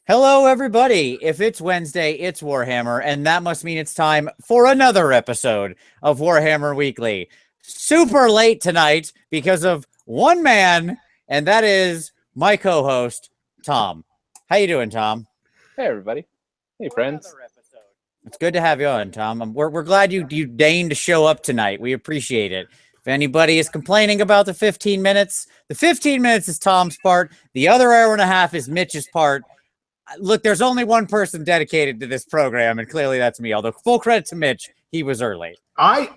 Hello, everybody. If it's Wednesday, it's Warhammer, and that must mean it's time for another episode of Warhammer Weekly. Super late tonight because of one man, and that is my co-host, Tom. How you doing, Tom? Hey, everybody. Hey, friends. It's good to have you on, Tom. We're glad you deigned to show up tonight. We appreciate it. If anybody is complaining about the 15 minutes, the 15 minutes is Tom's part. The other hour and a half is Mitch's part. Look, there's only one person dedicated to this program, and clearly that's me. Although full credit to Mitch, he was early. I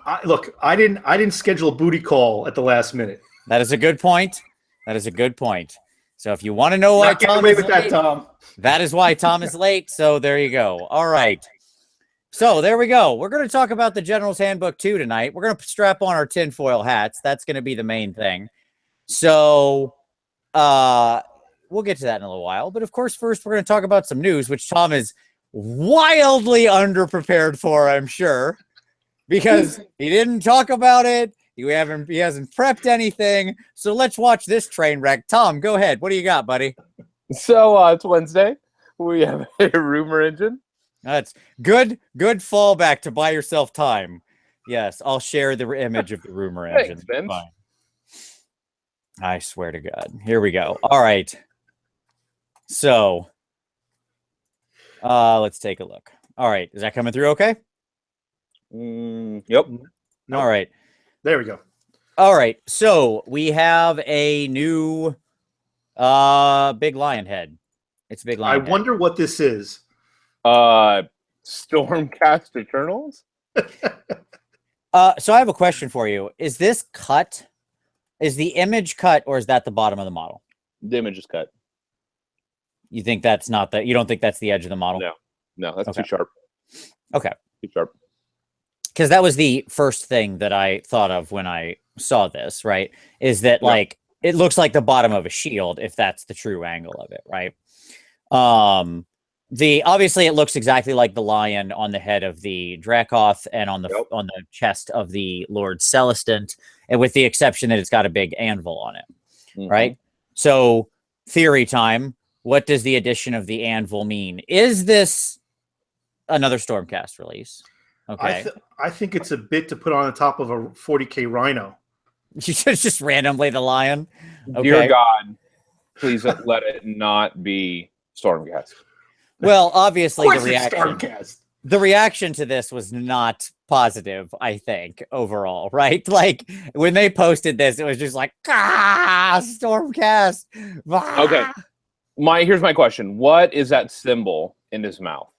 didn't schedule a booty call at the last minute. That is a good point. That is a good point. So if you want to know why Tom is late, Tom. that is why Tom is late. So there you go. All right. So there we go. We're going to talk about the General's Handbook 2 tonight. We're going to strap on our tinfoil hats. That's going to be the main thing. So we'll get to that in a little while. But of course, first we're going to talk about some news, which Tom is wildly underprepared for, I'm sure, because he didn't talk about it. He hasn't prepped anything. So let's watch this train wreck. Tom, go ahead. What do you got, buddy? So it's Wednesday. We have a rumor engine. That's good fallback to buy yourself time. Yes, I'll share the image of the rumor engine. Thanks, Fine. I swear to God. Here we go. All right. So let's take a look. All right. Is that coming through okay? Yep. No. All right. There we go. All right. So we have a new big lion head. It's a big lion head. Wonder what this is. Stormcast Eternals? So I have a question for you. Is this cut? Is the image cut, or is that the bottom of the model? The image is cut. You think that's not the, you don't think that's the edge of the model? No, that's Okay. too sharp. Okay. Too sharp. Because that was the first thing that I thought of when I saw this, right? Is that like, it looks like the bottom of a shield, if that's the true angle of it, right? Obviously it looks exactly like the lion on the head of the Dracoth and on the chest of the Lord Celestant, and with the exception that it's got a big anvil on it, right? So theory time. What does the addition of the anvil mean? Is this another Stormcast release? Okay. I think it's a bit to put on the top of a 40K Rhino. You should just randomly the lion. Okay. Dear God, please let it not be Stormcast. Well, obviously Stormcast. the reaction to this was not positive, I think, overall, right? Like when they posted this, it was just like, Stormcast. Okay. Here's my question. What is that symbol in his mouth?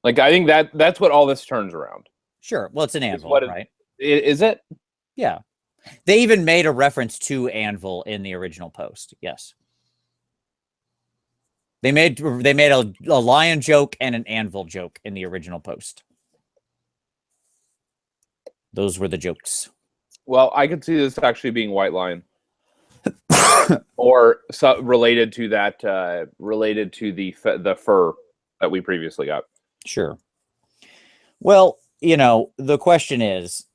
Like, I think that's what all this turns around. Sure. Well, it's an anvil, right? Is it? Yeah. They even made a reference to anvil in the original post. Yes. They made a lion joke and an anvil joke in the original post. Those were the jokes. Well, I could see this actually being White Lion. Or related to that, related to the fur that we previously got. Sure. Well, the question is,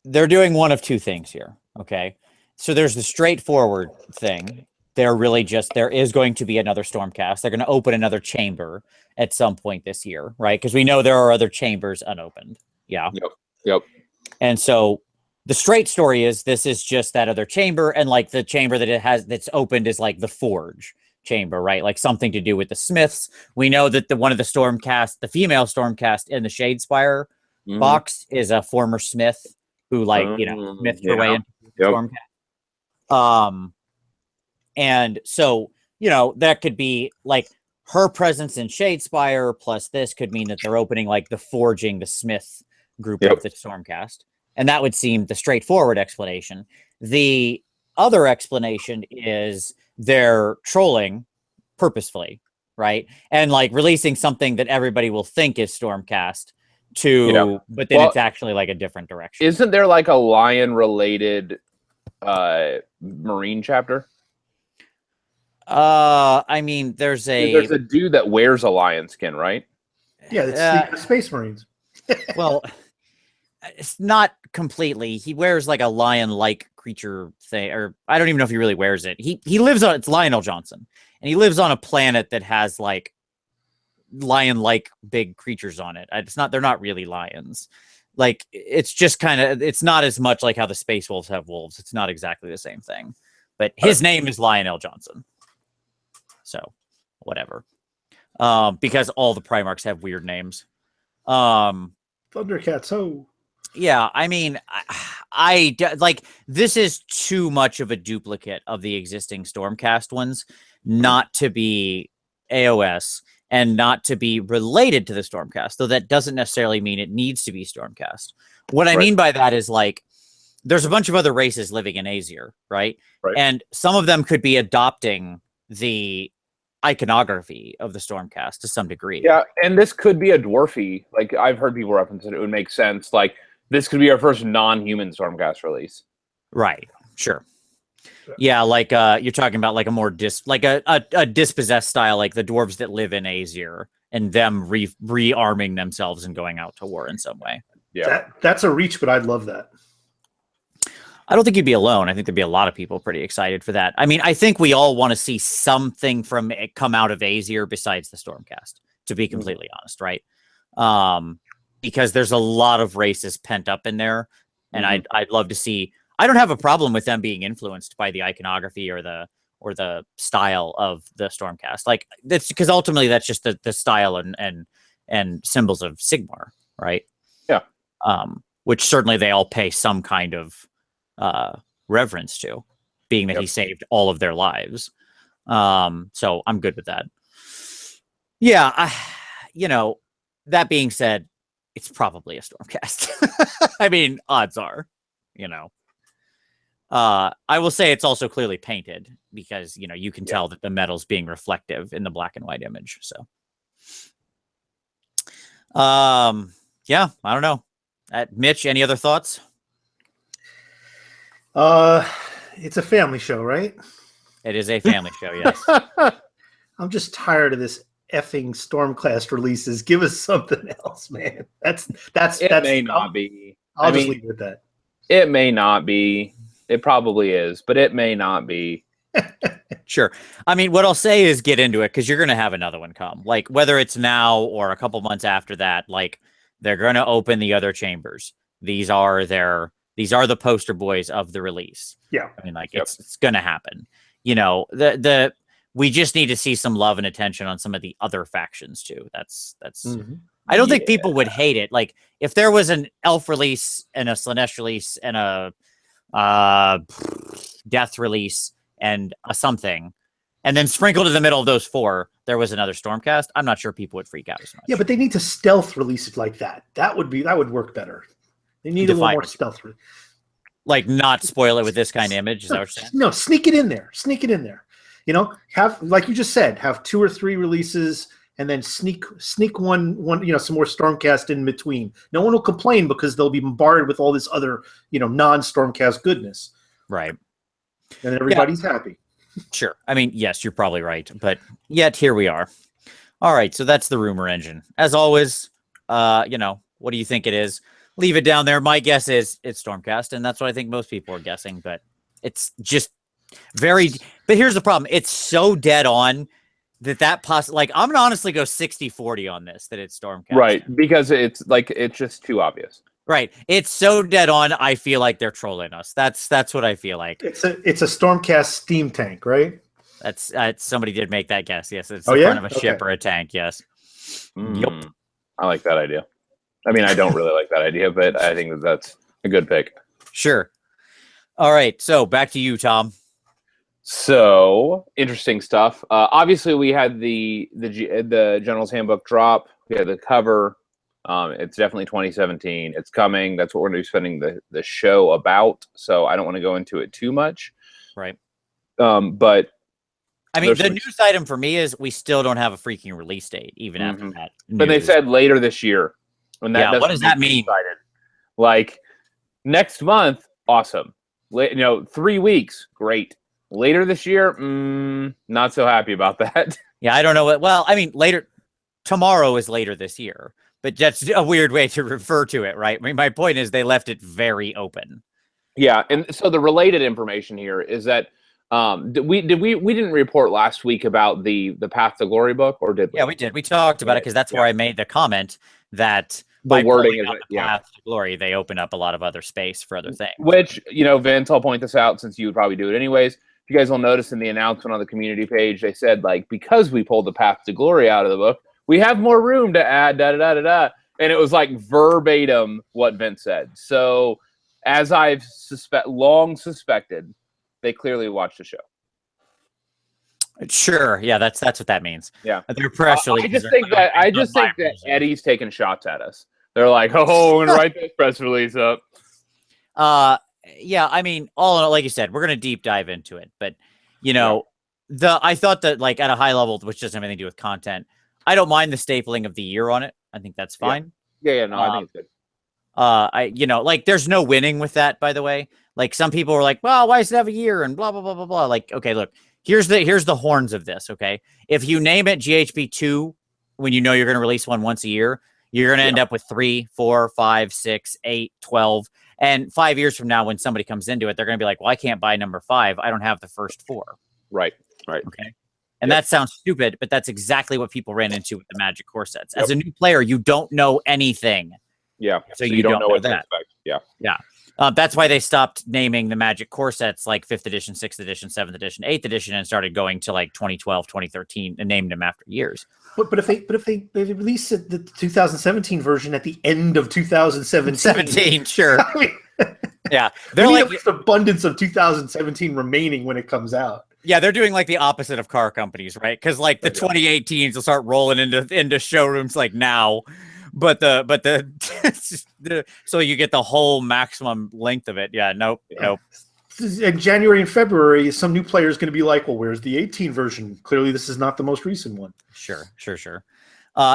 they're doing one of two things here. Okay. So there's the straightforward thing. There is going to be another Stormcast. They're going to open another chamber at some point this year, right? Because we know there are other chambers unopened. Yeah. Yep. And so the straight story is this is just that other chamber, and like the chamber that's opened is like the Forge chamber, right? Like something to do with the Smiths. We know that one of the Stormcast, the female Stormcast in the Shadespire box is a former Smith who Smithed her way into Stormcast. And so, that could be like her presence in Shadespire plus this could mean that they're opening like the Forging, the Smith group of the Stormcast. And that would seem the straightforward explanation. The other explanation is they're trolling purposefully, right? And like releasing something that everybody will think is Stormcast but then it's actually like a different direction. Isn't there like a lion related Marine chapter? I mean, there's a dude that wears a lion skin, right? Yeah, it's the Space Marines. Well, it's not completely. He wears like a lion-like creature thing, or I don't even know if he really wears it. He lives on, it's Lionel Johnson, and he lives on a planet that has like lion-like big creatures on it. They're not really lions. Like, it's just kind of, it's not as much like how the Space Wolves have wolves. It's not exactly the same thing. But his name is Lionel Johnson. So, whatever. Because all the Primarchs have weird names. Thundercats, oh. Yeah, I mean, I like, this is too much of a duplicate of the existing Stormcast ones, not to be AOS and not to be related to the Stormcast, though that doesn't necessarily mean it needs to be Stormcast. What I mean by that is, like, there's a bunch of other races living in Aesir, right? And some of them could be adopting the iconography of the Stormcast to some degree. Yeah, and this could be a dwarfy. Like, I've heard people reference it. It would make sense. Like, this could be our first non-human Stormcast release. Right. Sure. Yeah, like you're talking about like a more a dispossessed style, like the dwarves that live in Aesir and them rearming themselves and going out to war in some way. Yeah. That's a reach, but I'd love that. I don't think you'd be alone. I think there'd be a lot of people pretty excited for that. I mean, I think we all want to see something from it come out of Aesir besides the Stormcast, to be completely honest, right? Because there's a lot of races pent up in there, and I'd love to see. I don't have a problem with them being influenced by the iconography or the style of the Stormcast. Like, that's because ultimately that's just the style and symbols of Sigmar, right? Yeah. Which certainly they all pay some kind of reverence to, being that he saved all of their lives. So I'm good with that. Yeah, that being said, it's probably a Stormcast. I mean, odds are, I will say it's also clearly painted because, you can tell that the metal's being reflective in the black and white image. So, yeah, I don't know. Mitch, any other thoughts? It's a family show, right? It is a family show, yes. I'm just tired of this effing Stormcast releases. Give us something else, man. That's may not be. I'll just leave it at that. It may not be. It probably is, but it may not be. Sure. I mean, what I'll say is get into it, because you're going to have another one come. Like, whether it's now or a couple months after that, like, they're going to open the other chambers. These are the poster boys of the release. Yeah. I mean, like, it's going to happen. We just need to see some love and attention on some of the other factions too. That's I don't think people would hate it. Like, if there was an elf release and a Slanesh release and a death release and a something, and then sprinkled in the middle of those four, there was another Stormcast, I'm not sure people would freak out as much. Yeah, but they need to stealth release it like that. That would work better. They need a little more stealth. Like, not spoil it with this kind of image. Is that what you're saying? No, sneak it in there. Sneak it in there. Have, like you just said, have 2 or 3 releases and then sneak one, some more Stormcast in between. No one will complain because they'll be bombarded with all this other, non-Stormcast goodness. Right. And everybody's happy. Sure. I mean, yes, you're probably right. But yet here we are. All right. So that's the rumor engine. As always, what do you think it is? Leave it down there. My guess is it's Stormcast, and that's what I think most people are guessing. But it's just but here's the problem. It's so dead on like, I'm gonna honestly go 60-40 on this, that it's Stormcast. Right, because it's just too obvious. Right. It's so dead on, I feel like they're trolling us. That's what I feel like. It's a Stormcast steam tank, right? That's somebody did make that guess. Yes, it's the front of a ship or a tank, yes. Yep. I like that idea. I mean, I don't really like that idea, but I think that's a good pick. Sure. All right, so back to you, Tom. So, interesting stuff. Obviously, we had the General's Handbook drop. We had the cover. It's definitely 2017. It's coming. That's what we're going to be spending the show about. So I don't want to go into it too much. Right. But I mean, the news item for me is we still don't have a freaking release date, even after that. But they said later this year. And that what does that mean? Excited. Like, next month, awesome. 3 weeks, great. Later this year, not so happy about that. Yeah, I don't know what. Well, I mean, tomorrow is later this year, but that's a weird way to refer to it, right? I mean, my point is they left it very open. Yeah, and so the related information here is that We didn't report last week about the Path to Glory book, or did we? Yeah, we did. We talked about it because that's where I made the comment that The wording pulling is out the Path to Glory, they open up a lot of other space for other things. Which, Vince, I'll point this out since you would probably do it anyways. If you guys will notice in the announcement on the community page, they said, like, because we pulled the Path to Glory out of the book, we have more room to add da-da-da-da-da. And it was like verbatim what Vince said. So as I've long suspected, they clearly watched the show. Sure. Yeah, that's what that means. Yeah. Their press release. I just think that Eddie's taking shots at us. They're like, oh, we're gonna write this press release up. Yeah, I mean, all in all, like you said, we're gonna deep dive into it. But I thought that, like, at a high level, which doesn't have anything to do with content, I don't mind the stapling of the year on it. I think that's fine. Yeah, no, I think it's good. Like, there's no winning with that, by the way. Like, some people were like, well, why does it have a year and blah blah blah blah blah. Like, okay, look, here's the horns of this. Okay, if you name it GHB 2 when you know you're going to release one once a year, you're going to end up with 3, 4, 5, 6, 8, 12. And 5 years from now, when somebody comes into it, they're going to be like, well, I can't buy number 5. I don't have the first 4. Right. Okay. And that sounds stupid, but that's exactly what people ran into with the Magic core sets. As a new player, you don't know anything. Yeah. So you don't know what that. to expect. Yeah. Yeah. That's why they stopped naming the Magic core sets like 5th edition, 6th edition, 7th edition, 8th edition, and started going to like 2012, 2013, and named them after years. But if they release the 2017 version at the end of 2017, sure. I mean, yeah, they're like this abundance of 2017 remaining when it comes out. Yeah, they're doing like the opposite of car companies, right? Because like the 2018s will start rolling into showrooms like now, but the so you get the whole maximum length of it. Yeah, nope. In January and February, some new player is going to be like, well, where's the 18 version? Clearly, this is not the most recent one. Sure.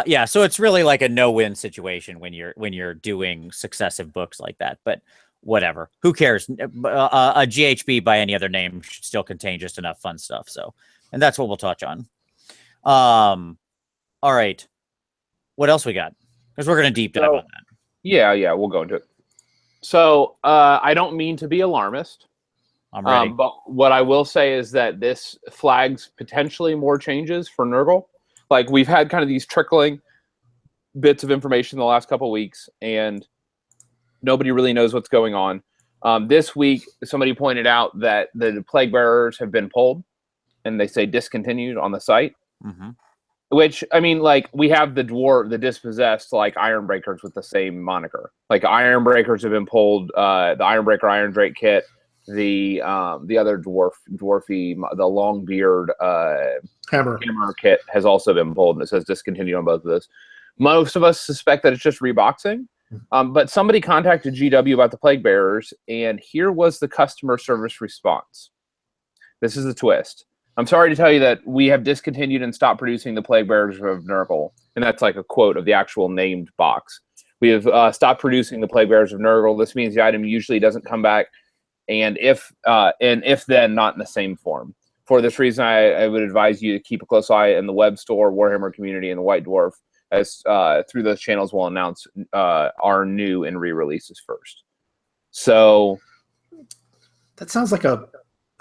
Yeah, so it's really like a no-win situation when you're doing successive books like that. But whatever, who cares? A GHB by any other name should still contain just enough fun stuff. So, and that's what we'll touch on. All right, what else we got? Because we're going to deep dive on that. Yeah, we'll go into it. So I don't mean to be alarmist. I'm ready. But what I will say is that this flags potentially more changes for Nurgle. Like, we've had kind of these trickling bits of information the last couple of weeks, and nobody really knows what's going on. This week, somebody pointed out that the Plague Bearers have been pulled, and they say discontinued on the site. Mm-hmm. Which, I mean, like, we have the dispossessed, like, Ironbreakers with the same moniker. Like, Ironbreakers have been pulled, the Ironbreaker Iron Drake kit, the other dwarfy, the Longbeard Hammer kit has also been pulled, and it says discontinued on both of those. Most of us suspect that it's just reboxing, but somebody contacted GW about the Plague Bearers, and here was the customer service response. This is the twist. I'm sorry to tell you that we have discontinued and stopped producing the Plague Bearers of Nurgle, and that's like a quote of the actual named box. We have stopped producing the Plague Bearers of Nurgle. This means the item usually doesn't come back, and if then, not in the same form. For this reason, I would advise you to keep a close eye in the web store, Warhammer community, and the White Dwarf, as through those channels we'll announce our new and re-releases first. So that sounds like a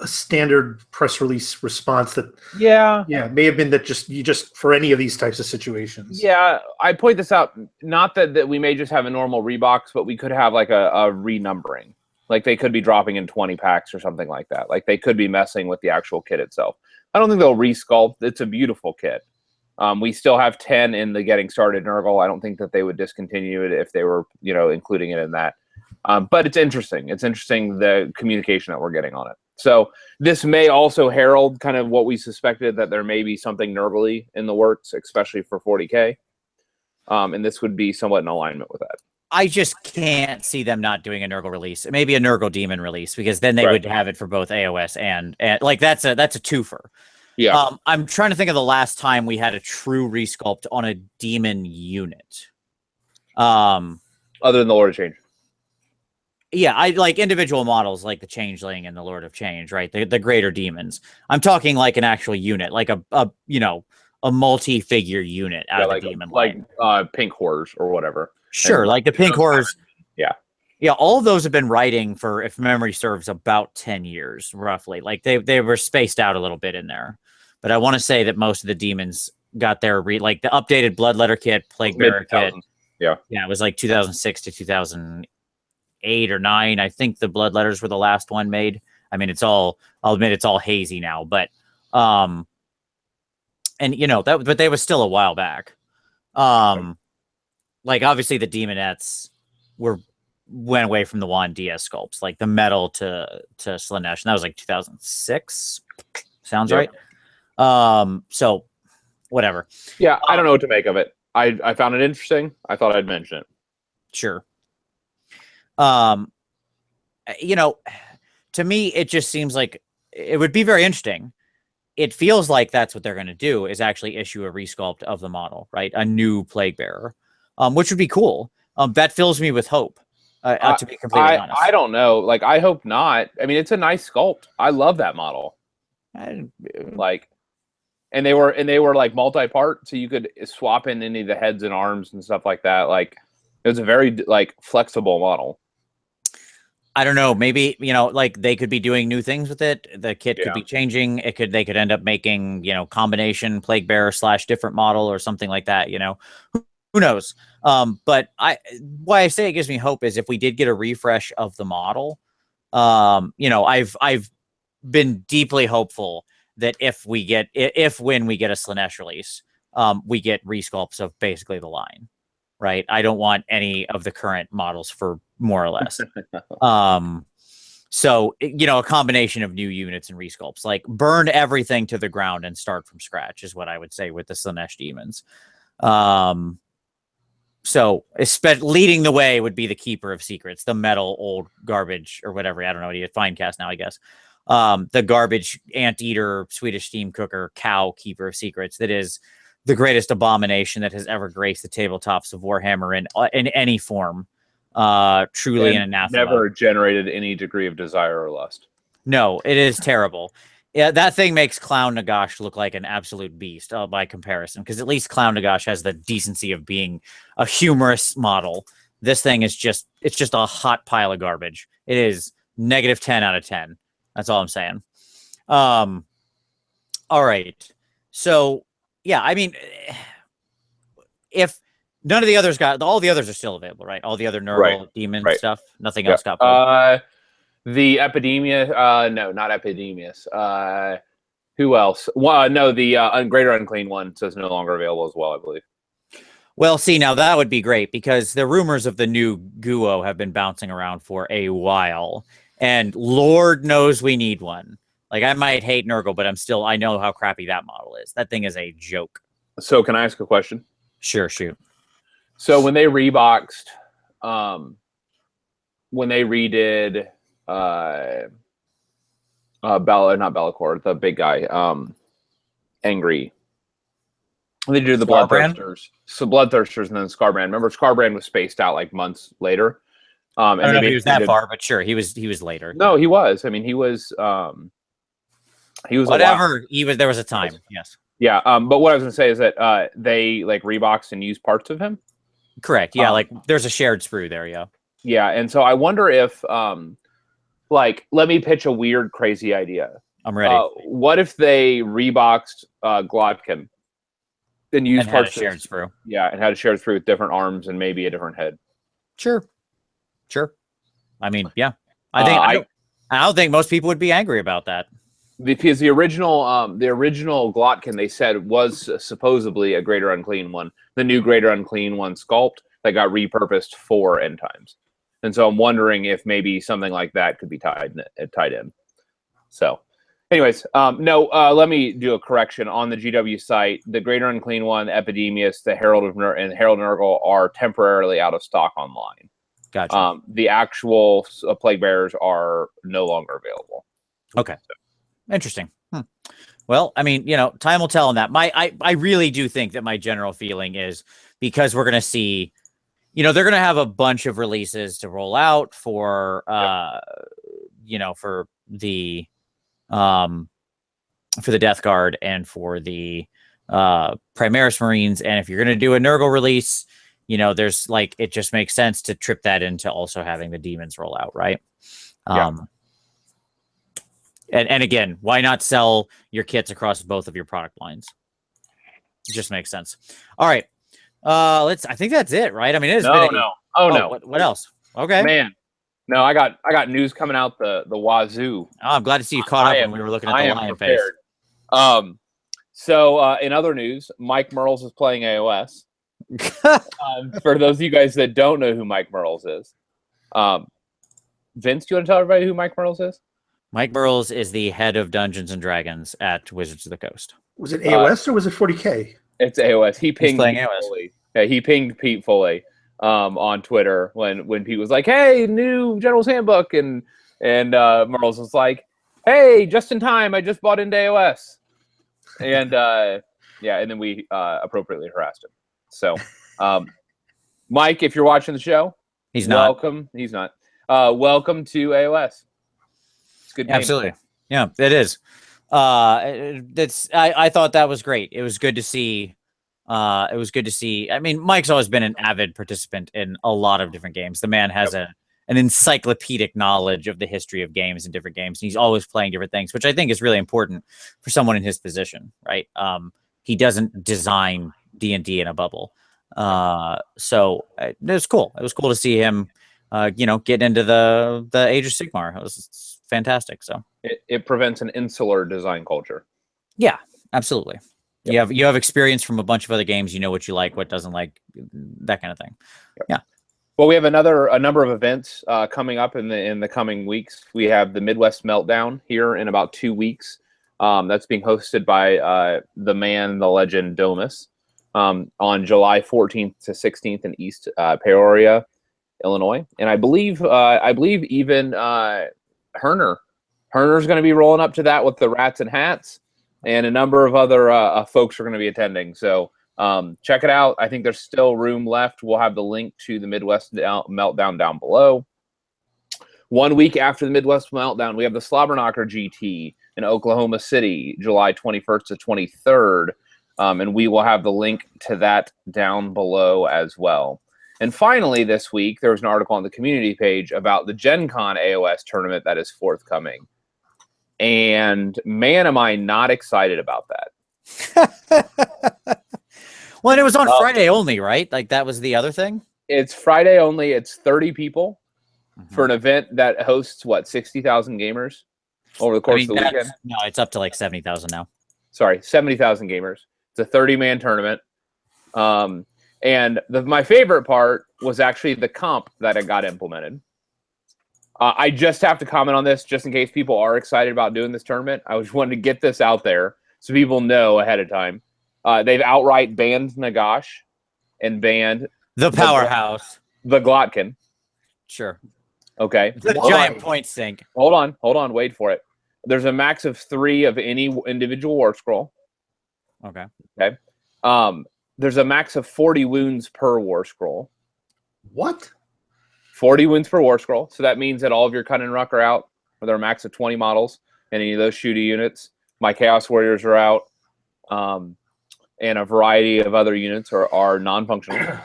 standard press release response that may have been that just for any of these types of situations. Yeah, I point this out, not that we may just have a normal rebox, but we could have like a renumbering. Like, they could be dropping in 20 packs or something like that. Like, they could be messing with the actual kit itself. I don't think they'll resculpt. It's a beautiful kit. We still have 10 in the Getting Started Nurgle. I don't think that they would discontinue it if they were, including it in that. But it's interesting. It's interesting, the communication that we're getting on it. So this may also herald kind of what we suspected, that there may be something Nurgle-y in the works, especially for 40K. And this would be somewhat in alignment with that. I just can't see them not doing a Nurgle release. Maybe a Nurgle Demon release, because then they would have it for both AOS and like that's a twofer. Yeah. I'm trying to think of the last time we had a true resculpt on a demon unit. Other than the Lord of Change. Yeah, I like individual models like the Changeling and the Lord of Change, right? The greater demons. I'm talking like an actual unit, like a multi-figure unit out of the demon line. Like pink horrors or whatever. Sure, like the pink horrors. Yeah. Yeah, all of those have been writing for, if memory serves, about 10 years, roughly. Like they were spaced out a little bit in there. But I want to say that most of the demons got their like the updated Bloodletter kit, Plague Bearer kit. Yeah. Yeah, it was like 2006 to 2008 or 9. I think the Bloodletters were the last one made. I mean, I'll admit it's all hazy now, but and you know, but they was still a while back. Like obviously the Demonettes went away from the Wand DS sculpts, like the metal to Slanesh, and that was like 2006. Sounds right. So whatever. Yeah, I don't know what to make of it. I found it interesting. I thought I'd mention it. Sure. You know, to me, it just seems like it would be very interesting. It feels like that's what they're going to do, is actually issue a resculpt of the model, right? A new Plague Bearer, which would be cool. That fills me with hope, to be completely honest. I don't know. Like, I hope not. I mean, it's a nice sculpt. I love that model. Like, and they were like multi-part, so you could swap in any of the heads and arms and stuff like that. Like, it was a very like flexible model. I don't know. Maybe, you know, like they could be doing new things with it. The kit could be changing. They could end up making, you know, combination Plague Bearer / different model or something like that. You know, who knows? But why I say it gives me hope is if we did get a refresh of the model, you know, I've been deeply hopeful that when we get a Slanesh release, we get resculpts of basically the line. Right. I don't want any of the current models for more or less. So, you know, a combination of new units and resculpts, like burn everything to the ground and start from scratch is what I would say with the Slanesh demons. So leading the way would be the Keeper of Secrets, the metal old garbage or whatever. I don't know what he is. Fine cast now, I guess. The garbage anteater, Swedish steam cooker, cow Keeper of Secrets. That is the greatest abomination that has ever graced the tabletops of Warhammer in any form. Truly an anathema. Never generated any degree of desire or lust. No, it is terrible. Yeah, that thing makes Clown Nagash look like an absolute beast by comparison, because at least Clown Nagash has the decency of being a humorous model. This thing is just a hot pile of garbage. It is -10 out of 10. That's all I'm saying. All right. So yeah, I mean, if none of the others all the others are still available, right? All the other Nurgle demon stuff, nothing else got pulled. The Epidemius, no, not Epidemius. Who else? Well, no, the Greater Unclean one says no longer available as well, I believe. Well, see, now that would be great, because the rumors of the new Guo have been bouncing around for a while, and Lord knows we need one. Like, I might hate Nurgle, but I know how crappy that model is. That thing is a joke. So can I ask a question? Sure, shoot. So when they reboxed, when they redid not Bellacore, the big guy, Angry. They did the Bloodthirsters. So Bloodthirsters and then Scarbrand. Remember, Scarbrand was spaced out like months later. I don't know if he was that far, but sure, he was later. No, he was. I mean, he was whatever. There was a time. Yes. Yeah. But what I was gonna say is that they like reboxed and used parts of him. Correct. Yeah. Like there's a shared sprue there. Yeah. Yeah. And so I wonder if like, let me pitch a weird, crazy idea. I'm ready. What if they reboxed Glotkin and used parts of shared sprue? Yeah, and had a shared sprue with different arms and maybe a different head. Sure. I mean, yeah. I don't think most people would be angry about that. Because the original Glotkin, they said, was supposedly a Greater Unclean one. The new Greater Unclean one sculpt that got repurposed for End Times. And so I'm wondering if maybe something like that could be tied in. So, anyways, no, let me do a correction. On the GW site, the Greater Unclean one, Epidemius, the Herald of and Herald Nurgle are temporarily out of stock online. Gotcha. The actual Plague Bearers are no longer available. Okay. Interesting. Well, I mean, you know, time will tell on that. I really do think that my general feeling is, because we're going to see, you know, they're going to have a bunch of releases to roll out for, you know, for the Death Guard and for the Primaris Marines. And if you're going to do a Nurgle release, there's like, it just makes sense to trip that into also having the demons roll out, right? Yeah. And again, why not sell your kits across both of your product lines? It just makes sense. All right. I think that's it, right? I mean, it has been no. What else? Okay. Man. No, I got news coming out the wazoo. Oh, I'm glad to see you caught up when we were looking at the lion face. So in other news, Mike Merles is playing AOS. For those of you guys that don't know who Mike Merles is, Vince, do you want to tell everybody who Mike Merles is? Mike Merles is the head of Dungeons and Dragons at Wizards of the Coast. Was it AOS or was it 40K? It's AOS. He pinged playing Pete AOS. Foley. Yeah, he pinged Pete Foley on Twitter when Pete was like, "Hey, new General's Handbook," and Merles was like, "Hey, just in time. I just bought into AOS." And and then we appropriately harassed him. So, Mike, if you're watching the show, he's not. Welcome. He's not. Welcome to AOS. It's good. Absolutely. Yeah, it is. I thought that was great. It was good to see. I mean, Mike's always been an avid participant in a lot of different games. The man has an encyclopedic knowledge of the history of games and different games. And he's always playing different things, which I think is really important for someone in his position, right? He doesn't design D&D in a bubble. So it was cool. It was cool to see him, get into the Age of Sigmar. It's fantastic. So it prevents an insular design culture. Yeah, absolutely. Yep. You have experience from a bunch of other games. You know what you like, what doesn't like, that kind of thing. Yep. Yeah. Well, we have a number of events coming up in the coming weeks. We have the Midwest Meltdown here in about 2 weeks. That's being hosted by the man, the legend, Domus, on July 14th to 16th in East Peoria, Illinois. And I believe even Herner's going to be rolling up to that with the Rats and Hats, and a number of other folks are going to be attending. So check it out. I think there's still room left. We'll have the link to the Midwest Meltdown down below. 1 week after the Midwest Meltdown, we have the Slobberknocker GT in Oklahoma City, July 21st to 23rd. And we will have the link to that down below as well. And finally, this week, there was an article on the community page about the Gen Con AOS tournament that is forthcoming. And man, am I not excited about that. Well, and it was on Friday only, right? Like that was the other thing? It's Friday only. It's 30 people for an event that hosts, 60,000 gamers over the course of the weekend? No, it's up to like 70,000 now. Sorry, 70,000 gamers. It's a 30-man tournament. And my favorite part was actually the comp that it got implemented. I just have to comment on this just in case people are excited about doing this tournament. I just wanted to get this out there so people know ahead of time. They've outright banned Nagash and banned the powerhouse, the Glotkin. Sure. Okay. The giant point sink. Hold on. Wait for it. There's a max of 3 of any individual war scroll. Okay. There's a max of 40 wounds per war scroll. What? 40 wounds per war scroll. So that means that all of your Cun and Ruck are out, with a max of 20 models, and any of those shooty units. My Chaos Warriors are out, and a variety of other units are non-functional.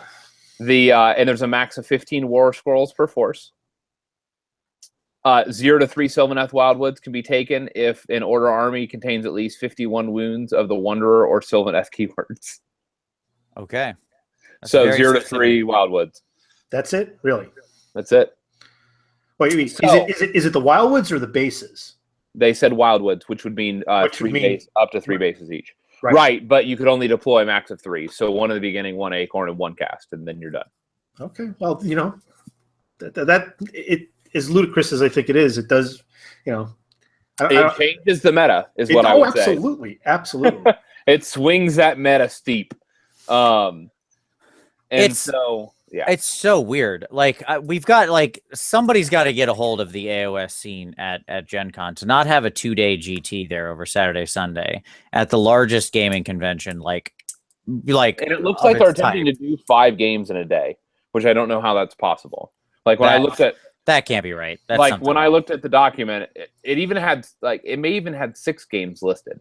And there's a max of 15 war scrolls per force. 0 to 3 Sylvaneth Wildwoods can be taken if an Order army contains at least 51 wounds of the Wanderer or Sylvaneth keywords. Okay. That's so 0 to 3 Wildwoods. That's it? Really? That's it. Wait, is it the Wildwoods or the bases? They said Wildwoods, which would mean up to 3 bases each. Right, but you could only deploy a max of 3. So 1 at the beginning, 1 acorn, and 1 cast, and then you're done. Okay. Well, that it as ludicrous as I think it is, it does, it changes the meta, is what I would say. Absolutely. It swings that meta steep. It's so weird. Like we've got somebody's got to get a hold of the AOS scene at Gen Con to not have a 2-day GT there over Saturday, Sunday at the largest gaming convention. And it looks like they're attempting to do 5 games in a day, which I don't know how that's possible. I looked at that, can't be right. That's when I looked at the document, it even had it may even had 6 games listed,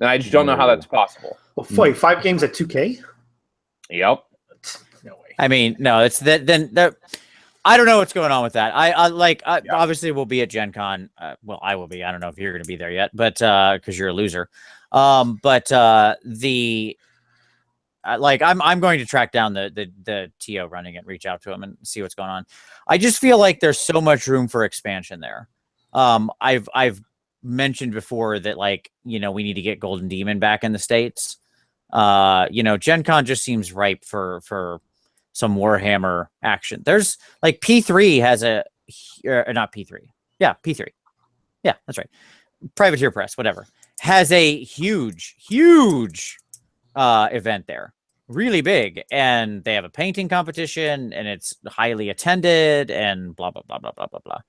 and I just don't know how that's possible. Well, 5 games at 2K? Yep. No way. I mean, no, it's that. Then that. I don't know what's going on with that. Obviously we'll be at Gen Con. Well, I will be. I don't know if you're going to be there yet, but because you're a loser. I'm going to track down the TO running it, reach out to him and see what's going on. I just feel like there's so much room for expansion there. I've mentioned before that, like, you know, we need to get Golden Demon back in the States. You know, Gen Con just seems ripe for some Warhammer action. There's like P3 has not P3. Yeah, P3. Yeah, that's right. Privateer Press, whatever, has a huge event there. Really big, and they have a painting competition, and it's highly attended, and blah blah blah blah blah blah blah.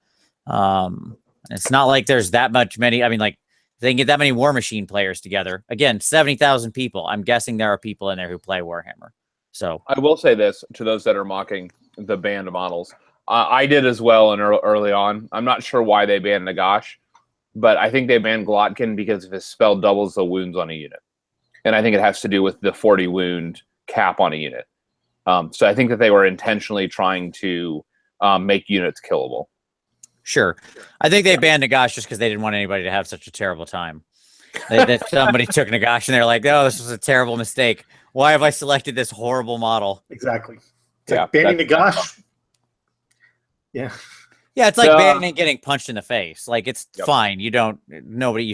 It's not like there's that many. I mean, like, they can get that many War Machine players together. Again, 70,000 people. I'm guessing there are people in there who play Warhammer. So I will say this to those that are mocking the banned models. I did as well early on. I'm not sure why they banned Nagash, but I think they banned Glotkin because if his spell doubles the wounds on a unit. And I think it has to do with the 40 wound cap on a unit. So I think that they were intentionally trying to make units killable. Sure. I think they banned Nagash just because they didn't want anybody to have such a terrible time. That somebody took Nagash and they're like, oh, this was a terrible mistake. Why have I selected this horrible model? Exactly. It's like banning Nagash. Yeah. Yeah, it's like banning getting punched in the face. Like, it's fine. You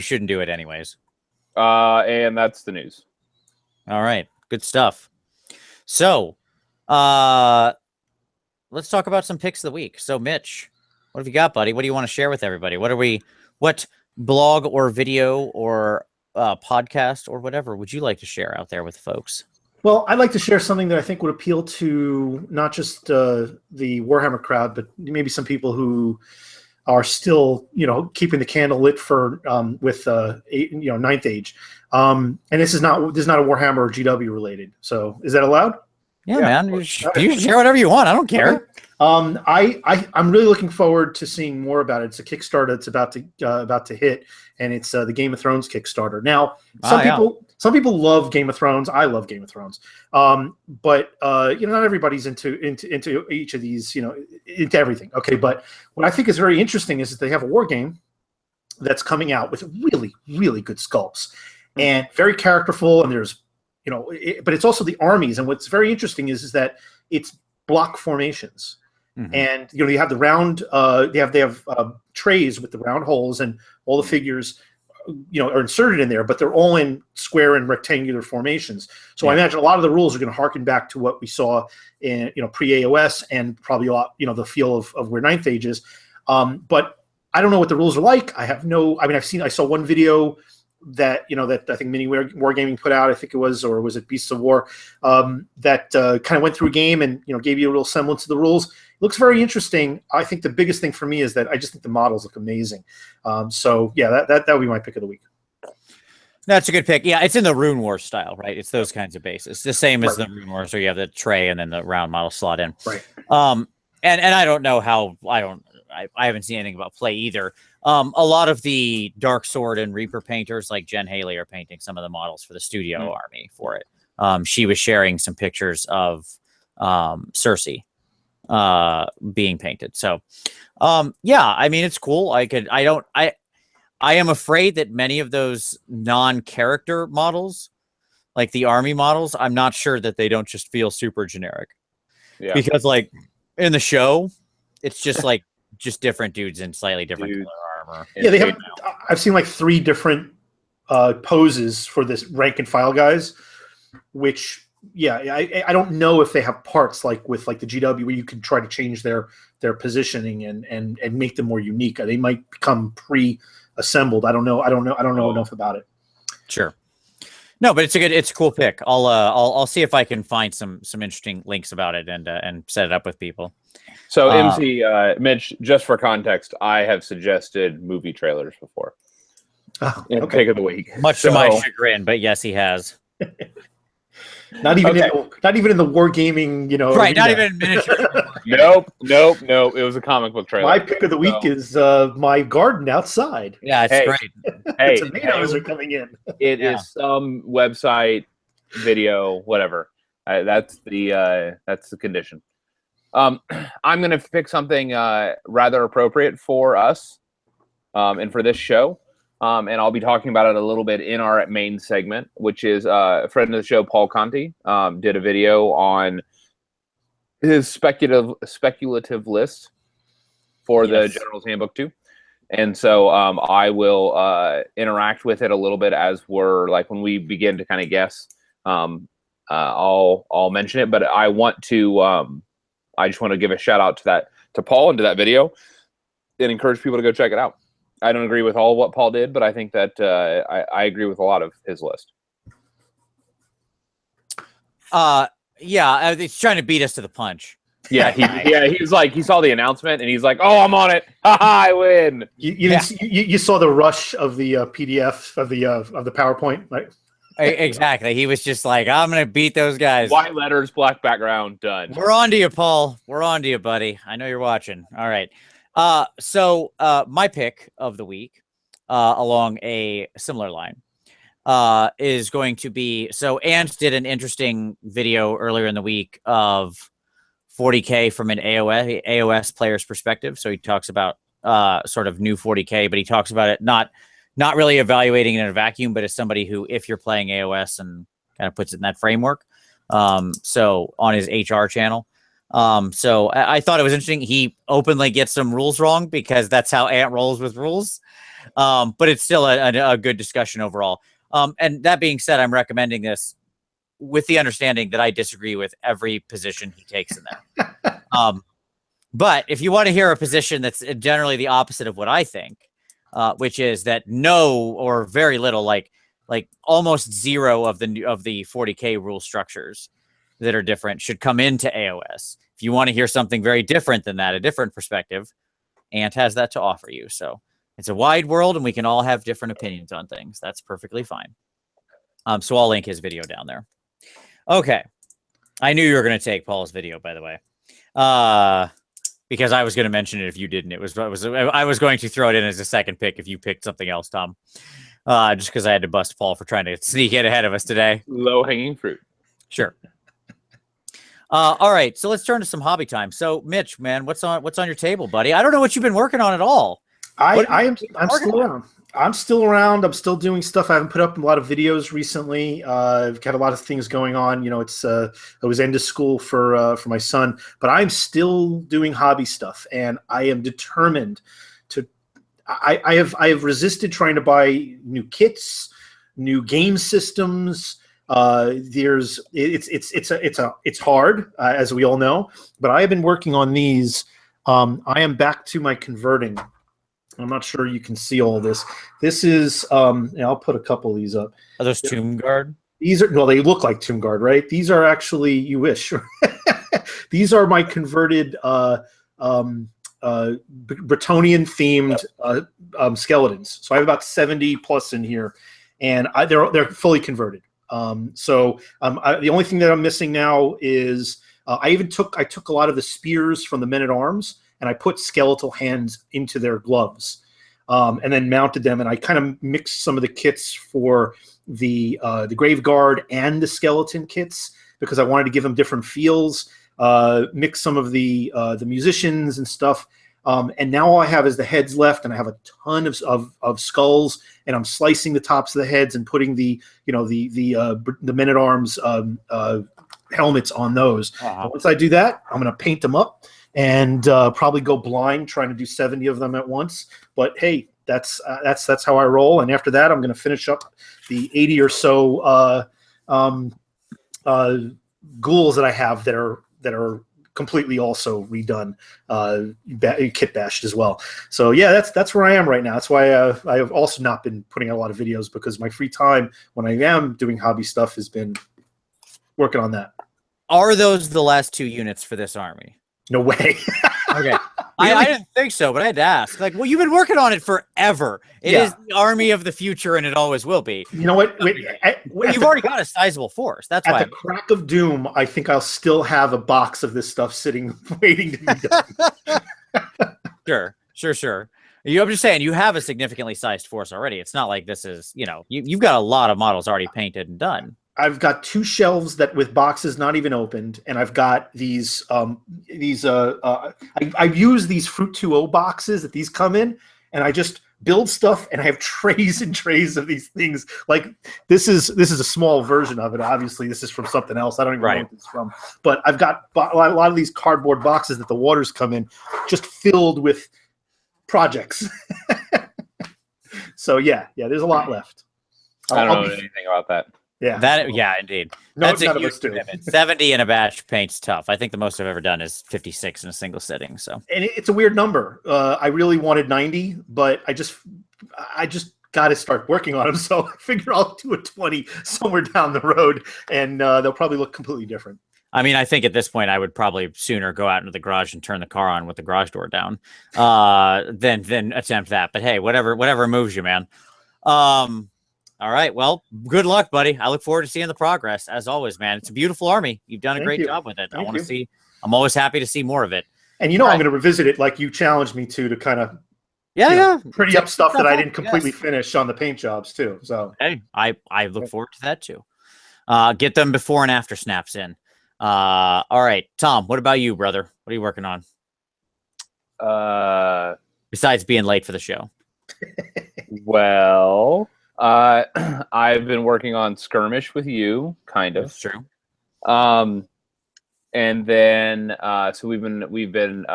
shouldn't do it anyways. And that's the news. All right. Good stuff. So, let's talk about some picks of the week. So, Mitch, what have you got, buddy? What do you want to share with everybody? What blog or video or podcast or whatever would you like to share out there with folks? Well, I'd like to share something that I think would appeal to not just the Warhammer crowd, but maybe some people who are still, you know, keeping the candle lit for Ninth Age. And this is not a Warhammer or GW related. So is that allowed? Yeah, man. You can share whatever you want. I don't care. Okay. I'm really looking forward to seeing more about it. It's a Kickstarter that's about to hit, and it's the Game of Thrones Kickstarter. Now, some people love Game of Thrones. I love Game of Thrones, but not everybody's into each of these, into everything. Okay, but what I think is very interesting is that they have a war game that's coming out with really, really good sculpts and very characterful, and there's but it's also the armies. And what's very interesting is that it's block formations. Mm-hmm. And you have the round. They have trays with the round holes, and all the figures, are inserted in there. But they're all in square and rectangular formations. So I imagine a lot of the rules are going to harken back to what we saw in pre-AOS, and probably a lot the feel of where Ninth Age is. But I don't know what the rules are like. I saw one video that that I think Mini Wargaming put out. I think it was, or was it Beasts of War? That kind of went through a game and gave you a little semblance of the rules. It looks very interesting. I think the biggest thing for me is that I just think the models look amazing. So yeah, that would be my pick of the week. That's a good pick. Yeah, it's in the Rune Wars style, right? It's those kinds of bases, the same as the Rune Wars, where you have the tray and then the round model slot in. Right. And I don't know how. I haven't seen anything about play either. A lot of the Dark Sword and Reaper painters like Jen Haley are painting some of the models for the studio army for it. She was sharing some pictures of Cersei being painted. So I mean, it's cool. I am afraid that many of those non-character models, like the army models, I'm not sure that they don't just feel super generic. Yeah. Because like in the show, it's just like just different dudes in slightly different color armor. Yeah, they have. I've seen like 3 different poses for this rank and file guys, which I don't know if they have parts like with like the GW where you can try to change their positioning and make them more unique. They might become pre-assembled. I don't know enough about it. Sure. No, but it's a cool pick. I'll see if I can find some interesting links about it and set it up with people. So MC, Mitch, just for context, I have suggested movie trailers before. Oh, okay. Pick of the week. Much to my chagrin, but yes, he has. Not even in the wargaming, Right, not even in miniature. Nope. It was a comic book trailer. My pick of the week is my garden outside. Yeah, it's great. Tomatoes are coming in. It is some website, video, whatever. That's the condition. I'm going to pick something rather appropriate for us and for this show. And I'll be talking about it a little bit in our main segment, which is a friend of the show, Paul Conti, did a video on his speculative list for the General's Handbook 2. And so I will interact with it a little bit as we're like when we begin to kind of guess. I'll mention it, but I want to I just want to give a shout out to Paul and to that video and encourage people to go check it out. I don't agree with all what Paul did, but I think that I agree with a lot of his list. Yeah, he's trying to beat us to the punch. Yeah, he was like, he saw the announcement and he's like, "Oh, I'm on it! I win!" You saw the rush of the PDF of the PowerPoint, right? Exactly. He was just like, "I'm gonna beat those guys." White letters, black background, done. We're on to you, Paul. We're on to you, buddy. I know you're watching. All right. So my pick of the week, along a similar line, is going to be, so Ant did an interesting video earlier in the week of 40K from an AOS player's perspective. So he talks about sort of new 40K, but he talks about it not really evaluating it in a vacuum, but as somebody who, if you're playing AOS, and kind of puts it in that framework. So on his HR channel. So I thought it was interesting. He openly gets some rules wrong because that's how Ant rolls with rules. But it's still a good discussion overall. And that being said, I'm recommending this with the understanding that I disagree with every position he takes in there. But if you want to hear a position that's generally the opposite of what I think, which is that no or very little, like almost zero of the 40K rule structures that are different should come into AOS. If you want to hear something very different than that, a different perspective, Ant has that to offer you. So it's a wide world and we can all have different opinions on things. That's perfectly fine. So I'll link his video down there. Okay. I knew you were going to take Paul's video, by the way. Because I was going to mention it if you didn't. I was going to throw it in as a second pick if you picked something else, Tom. Just because I had to bust Paul for trying to sneak in ahead of us today. Low-hanging fruit. Sure. All right, so let's turn to some hobby time. So, Mitch, man, what's on your table, buddy? I don't know what you've been working on at all. I'm still around. I'm still around. I'm still doing stuff. I haven't put up a lot of videos recently. I've got a lot of things going on. You know, it's I was end of school for my son, but I'm still doing hobby stuff, and I am determined to. I have resisted trying to buy new kits, new game systems. It's hard, as we all know, but I have been working on these. I am back to my converting. I'm not sure you can see all this. This is, I'll put a couple of these up. Are those Tomb Guard? These are, well, they look like Tomb Guard, right? These are actually, you wish. These are my converted Bretonnian-themed skeletons. So I have about 70 plus in here, and they're fully converted. The only thing that I'm missing now is I took a lot of the spears from the men-at-arms, and I put skeletal hands into their gloves, and then mounted them. And I kind of mixed some of the kits for the Grave Guard and the skeleton kits because I wanted to give them different feels. Mix some of the musicians and stuff. And now all I have is the heads left, and I have a ton of skulls, and I'm slicing the tops of the heads and putting the men-at-arms helmets on those. Once I do that, I'm going to paint them up and probably go blind trying to do 70 of them at once. But hey, that's how I roll. And after that, I'm going to finish up the 80 or so ghouls that I have that are completely also redone, kit bashed as well. So yeah, that's where I am right now. That's why I have also not been putting out a lot of videos, because my free time when I am doing hobby stuff has been working on that. Are those the last 2 units for this army? No way. Okay. I didn't think so, but I had to ask. Like, well, you've been working on it forever. It is the army of the future, and it always will be. You know what? You've already got a sizable force. That's why. At the crack of doom, I think I'll still have a box of this stuff sitting, waiting to be done. Sure. I'm just saying, you have a significantly sized force already. It's not like this is, you've got a lot of models already painted and done. I've got 2 shelves that with boxes not even opened, and I've got these I use these Fruit 2.0 boxes that these come in, and I just build stuff, and I have trays and trays of these things. Like this is a small version of it. Obviously, this is from something else. I don't even know what it's from. But I've got a lot of these cardboard boxes that the waters come in, just filled with projects. So yeah, there's a lot left. I don't know anything about that. Yeah, indeed. No, That's a none of huge us do. commitment. 70 in a batch paint's tough. I think the most I've ever done is 56 in a single sitting. So, and it's a weird number. I really wanted 90, but I just got to start working on them. So I figure I'll do a 20 somewhere down the road, and they'll probably look completely different. I mean, I think at this point I would probably sooner go out into the garage and turn the car on with the garage door down than attempt that. But hey, whatever moves you, man. All right. Well, good luck, buddy. I look forward to seeing the progress. As always, man. It's a beautiful army. You've done a great job with it. I want to see. I'm always happy to see more of it. And I'm going to revisit it like you challenged me to kind of pretty up stuff that I didn't completely finish on the paint jobs too. So hey, I look forward to that too. Get them before and after snaps in. All right, Tom. What about you, brother? What are you working on? Besides being late for the show. Well. I've been working on Skirmish with you, kind of. That's true. And then so we've been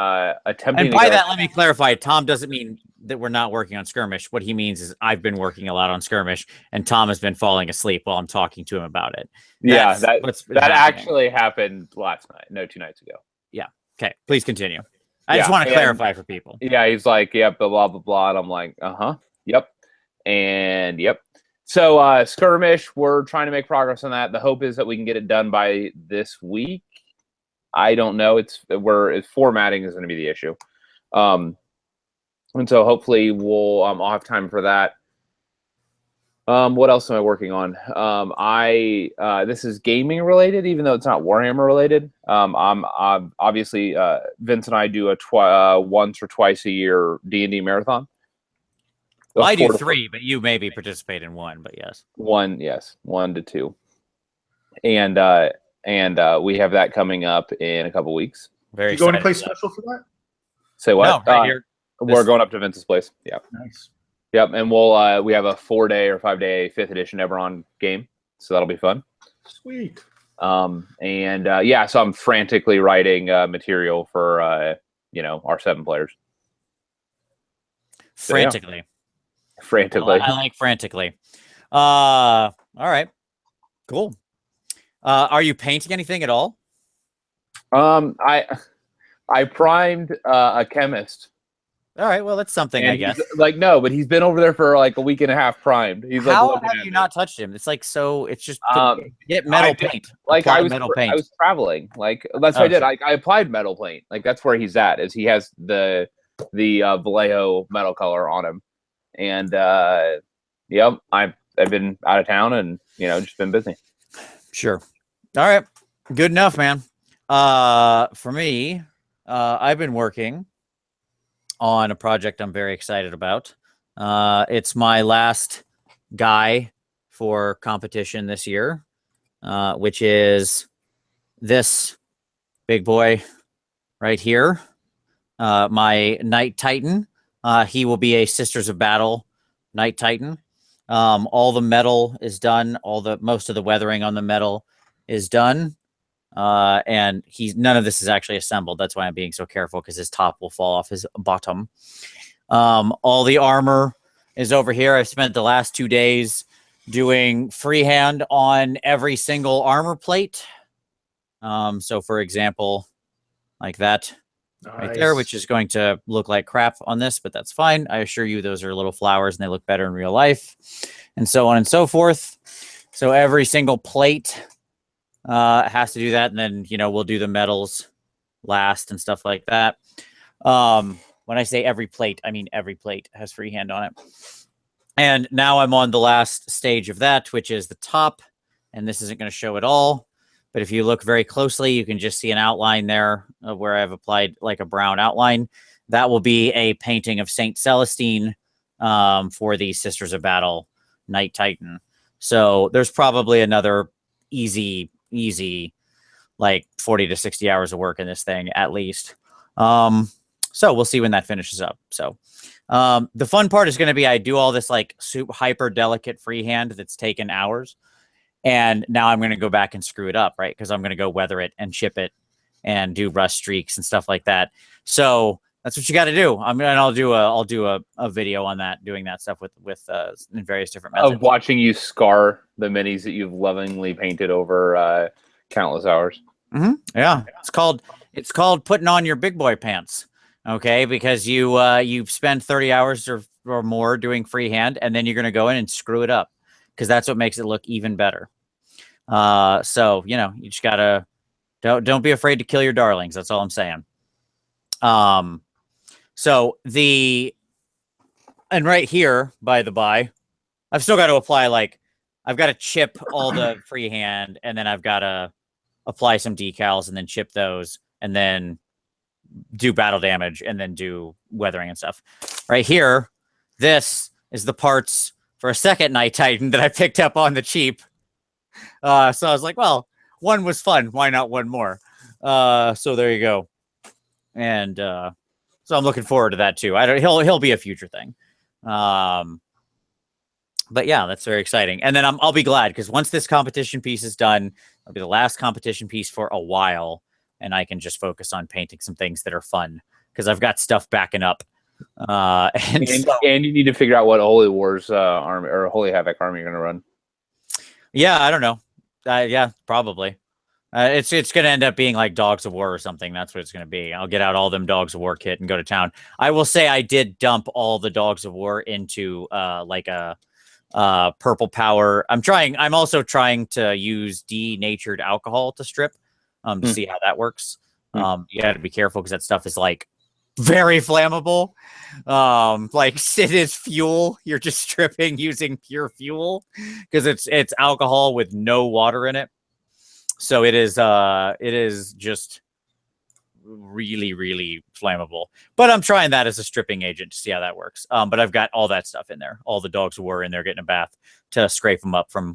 attempting. And by that, let me clarify. Tom doesn't mean that we're not working on Skirmish. What he means is I've been working a lot on Skirmish, and Tom has been falling asleep while I'm talking to him about it. That actually happened last night. No, 2 nights ago. Yeah. Okay. Please continue. I just want to clarify for people. Yeah, he's like, yep, blah blah blah, and I'm like, yep. And so Skirmish, we're trying to make progress on that. The hope is that we can get it done by this week. I don't know. It's formatting is going to be the issue. And so hopefully I'll have time for that. What else am I working on? This is gaming related, even though it's not Warhammer related. I'm obviously Vince and I do a once or twice a year D&D marathon. Well, I do 3, but you maybe participate in 1, but yes. 1 to 2. And we have that coming up in a couple weeks. Very excited. You going to play special for that? Say what? No, right here. We're going up to Vince's place. Yeah. Nice. Yep, and we have a 4-day or 5-day 5th edition Eberron game, so that'll be fun. Sweet. So I'm frantically writing material for our 7 players. Frantically. So, frantically. I like frantically. All right. Cool. Are you painting anything at all? I primed a chemist. All right. Well, that's something, I guess. No, but he's been over there for like a week and a half primed. He's how have you not touched him? It's like so. It's just get metal paint. I was traveling. Like that's what I did. I applied metal paint. Like that's where he's at. Is he has the Vallejo metal color on him. And I've been out of town and just been busy. Sure. All right. Good enough, man. For me, I've been working on a project I'm very excited about. It's my last guy for competition this year, which is this big boy right here, my Knight Titan. He will be a Sisters of Battle Knight Titan. All the metal is done. Most of the weathering on the metal is done. And none of this is actually assembled. That's why I'm being so careful, because his top will fall off his bottom. All the armor is over here. I've spent the last 2 days doing freehand on every single armor plate. So for example, like that. Nice. Right there, which is going to look like crap on this, but that's fine. I assure you those are little flowers and they look better in real life, and so on and so forth. So every single plate has to do that, and then we'll do the metals last and stuff like that. When I say every plate, I mean every plate has freehand on it. And now I'm on the last stage of that, which is the top, and this isn't going to show at all. But if you look very closely, you can just see an outline there of where I've applied like a brown outline. That will be a painting of Saint Celestine for the Sisters of Battle Knight Titan. So there's probably another easy, like 40 to 60 hours of work in this thing at least. So we'll see when that finishes up. So the fun part is going to be I do all this like super hyper delicate freehand that's taken hours. And now I'm going to go back and screw it up, right? Because I'm going to go weather it and chip it and do rust streaks and stuff like that. So that's what you got to do. I'll do a video on that, doing that stuff with in various different methods. Of watching you scar the minis that you've lovingly painted over countless hours. Mm-hmm. Yeah, it's called putting on your big boy pants. Okay, because you spend 30 hours or more doing freehand, and then you're going to go in and screw it up because that's what makes it look even better. So you just gotta don't be afraid to kill your darlings. That's all I'm saying. So and right here, by the by, I've still got to apply I've got to chip all the freehand, and then I've got to apply some decals, and then chip those, and then do battle damage, and then do weathering and stuff. Right here, this is the parts for a second Night Titan that I picked up on the cheap. So I was like, well, one was fun. Why not one more? So there you go. And so I'm looking forward to that too. He'll be a future thing. But yeah, that's very exciting. And then I'll be glad because once this competition piece is done, it'll be the last competition piece for a while, and I can just focus on painting some things that are fun because I've got stuff backing up. And you need to figure out what Holy Wars army or Holy Havoc army you're going to run. Yeah, I don't know. Yeah, probably. It's going to end up being like Dogs of War or something. That's what it's going to be. I'll get out all them Dogs of War kit and go to town. I will say I did dump all the Dogs of War into like a purple power. I'm also trying to use denatured alcohol to strip to see how that works. You got to be careful because that stuff is like very flammable. Like it is fuel. You're just stripping using pure fuel because it's alcohol with no water in it. So it is just really, really flammable. But I'm trying that as a stripping agent to see how that works. But I've got all that stuff in there. All the Dogs were in there getting a bath to scrape them up or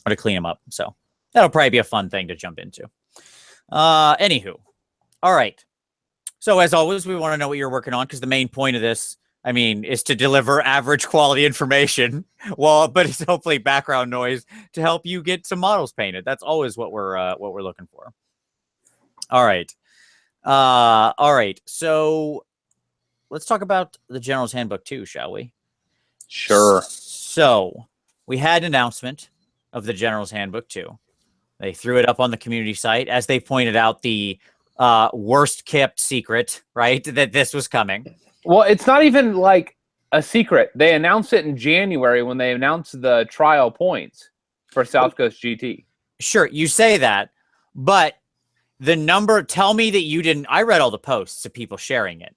to clean them up. So that'll probably be a fun thing to jump into. Anywho, all right. So as always, we want to know what you're working on because the main point of this, is to deliver average quality information. But it's hopefully background noise to help you get some models painted. That's always what we're looking for. All right. All right. So let's talk about the General's Handbook 2, shall we? Sure. So we had an announcement of the General's Handbook 2. They threw it up on the community site. As they pointed out, the worst kept secret, right? That this was coming. Well, it's not even like a secret. They announced it in January when they announced the trial points for South Coast GT. Sure, you say that, but the number, tell me that you didn't, I read all the posts of people sharing it.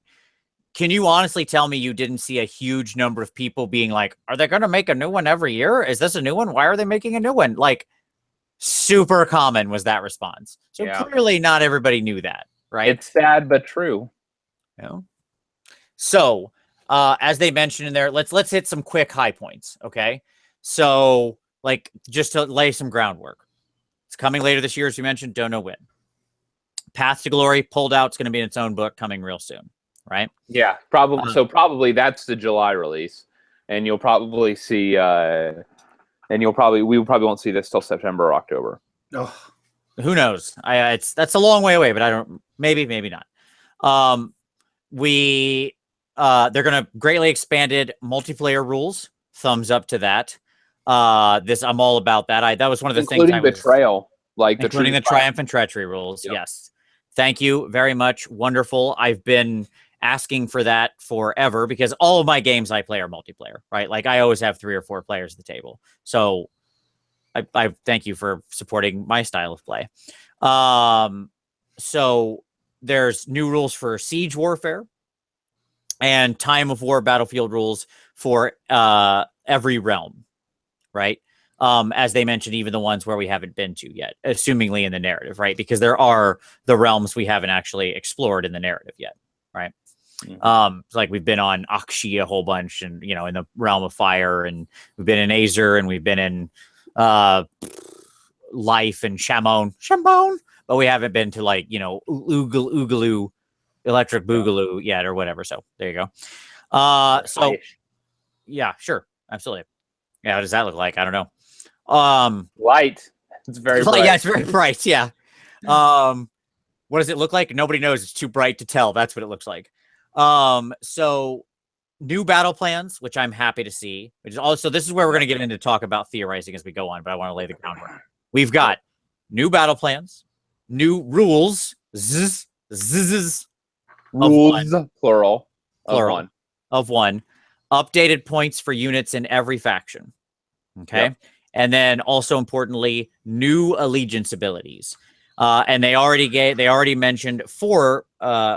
Can you honestly tell me you didn't see a huge number of people being like, are they going to make a new one every year? Is this a new one? Why are they making a new one? Like, super common was that response. So clearly not everybody knew that, right? It's sad, but true. Yeah. So, as they mentioned in there, let's hit some quick high points, okay? So, like, just to lay some groundwork. It's coming later this year, as you mentioned, don't know when. Path to Glory pulled out. It's going to be in its own book coming real soon, right? Yeah, probably. So probably that's the July release, and you'll probably see, we probably won't see this till September or October. Oh, who knows? That's a long way away, but I don't. Maybe not. They're going to greatly expanded multiplayer rules. Thumbs up to that. I'm all about that. That was one of the things. Including betrayal, including the triumph and treachery rules. Yep. Yes. Thank you very much. Wonderful. I've been asking for that forever because all of my games I play are multiplayer, right? Like I always have 3 or 4 players at the table. So I thank you for supporting my style of play. So there's new rules for siege warfare and time of war battlefield rules for every realm, right? As they mentioned, even the ones where we haven't been to yet, assumingly in the narrative, right? Because there are the realms we haven't actually explored in the narrative yet, right? Mm-hmm. Like we've been on Akshi a whole bunch, and in the realm of fire, and we've been in Azer, and we've been in Life and Shamon, but we haven't been to like, Oogaloo, Electric Boogaloo yet or whatever. So there you go. So yeah, sure, absolutely. Yeah, what does that look like? I don't know. Light. It's very bright. Yeah, it's very bright. Yeah. What does it look like? Nobody knows. It's too bright to tell. That's what it looks like. So new battle plans, which I'm happy to see. Which is also, this is where we're going to get into talk about theorizing as we go on, but I want to lay the groundwork. We've got new battle plans, new rules, rules, plural of one, updated points for units in every faction. Okay. Yep. And then also importantly, new allegiance abilities. And they already mentioned 4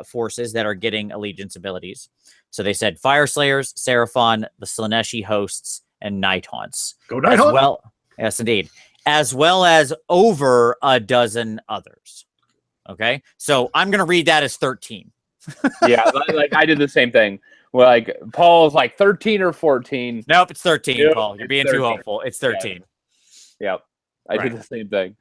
forces that are getting allegiance abilities. So they said Fire Slayers, Seraphon, the Slaneshi hosts, and Night Haunts. Go Night Haunt! Well, yes, indeed. As well as over a dozen others. Okay. So I'm going to read that as 13. Yeah, like I did the same thing. Well, like Paul's like 13 or 14. Nope, it's 13, Yep, Paul. You're being 13. too hopeful. It's 13. Yeah. Yep. I did the same thing.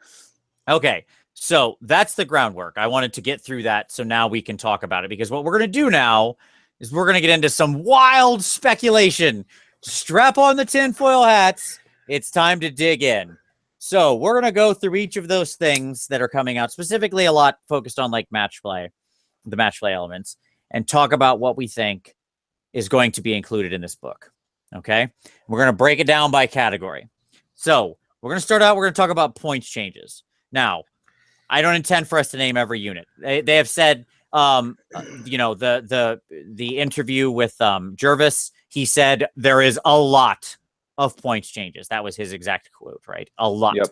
Okay. So that's the groundwork. I wanted to get through that so now we can talk about it, because what we're going to do now is we're going to get into some wild speculation. Strap on the tinfoil hats. It's time to dig in. So we're going to go through each of those things that are coming out, specifically a lot focused on like match play, the match play elements, and talk about what we think is going to be included in this book. Okay. We're going to break it down by category. So we're going to start out. We're going to talk about points changes. Now, I don't intend for us to name every unit. They have said, the interview with Jervis, he said there is a lot of points changes. That was his exact quote, right? A lot. Yep.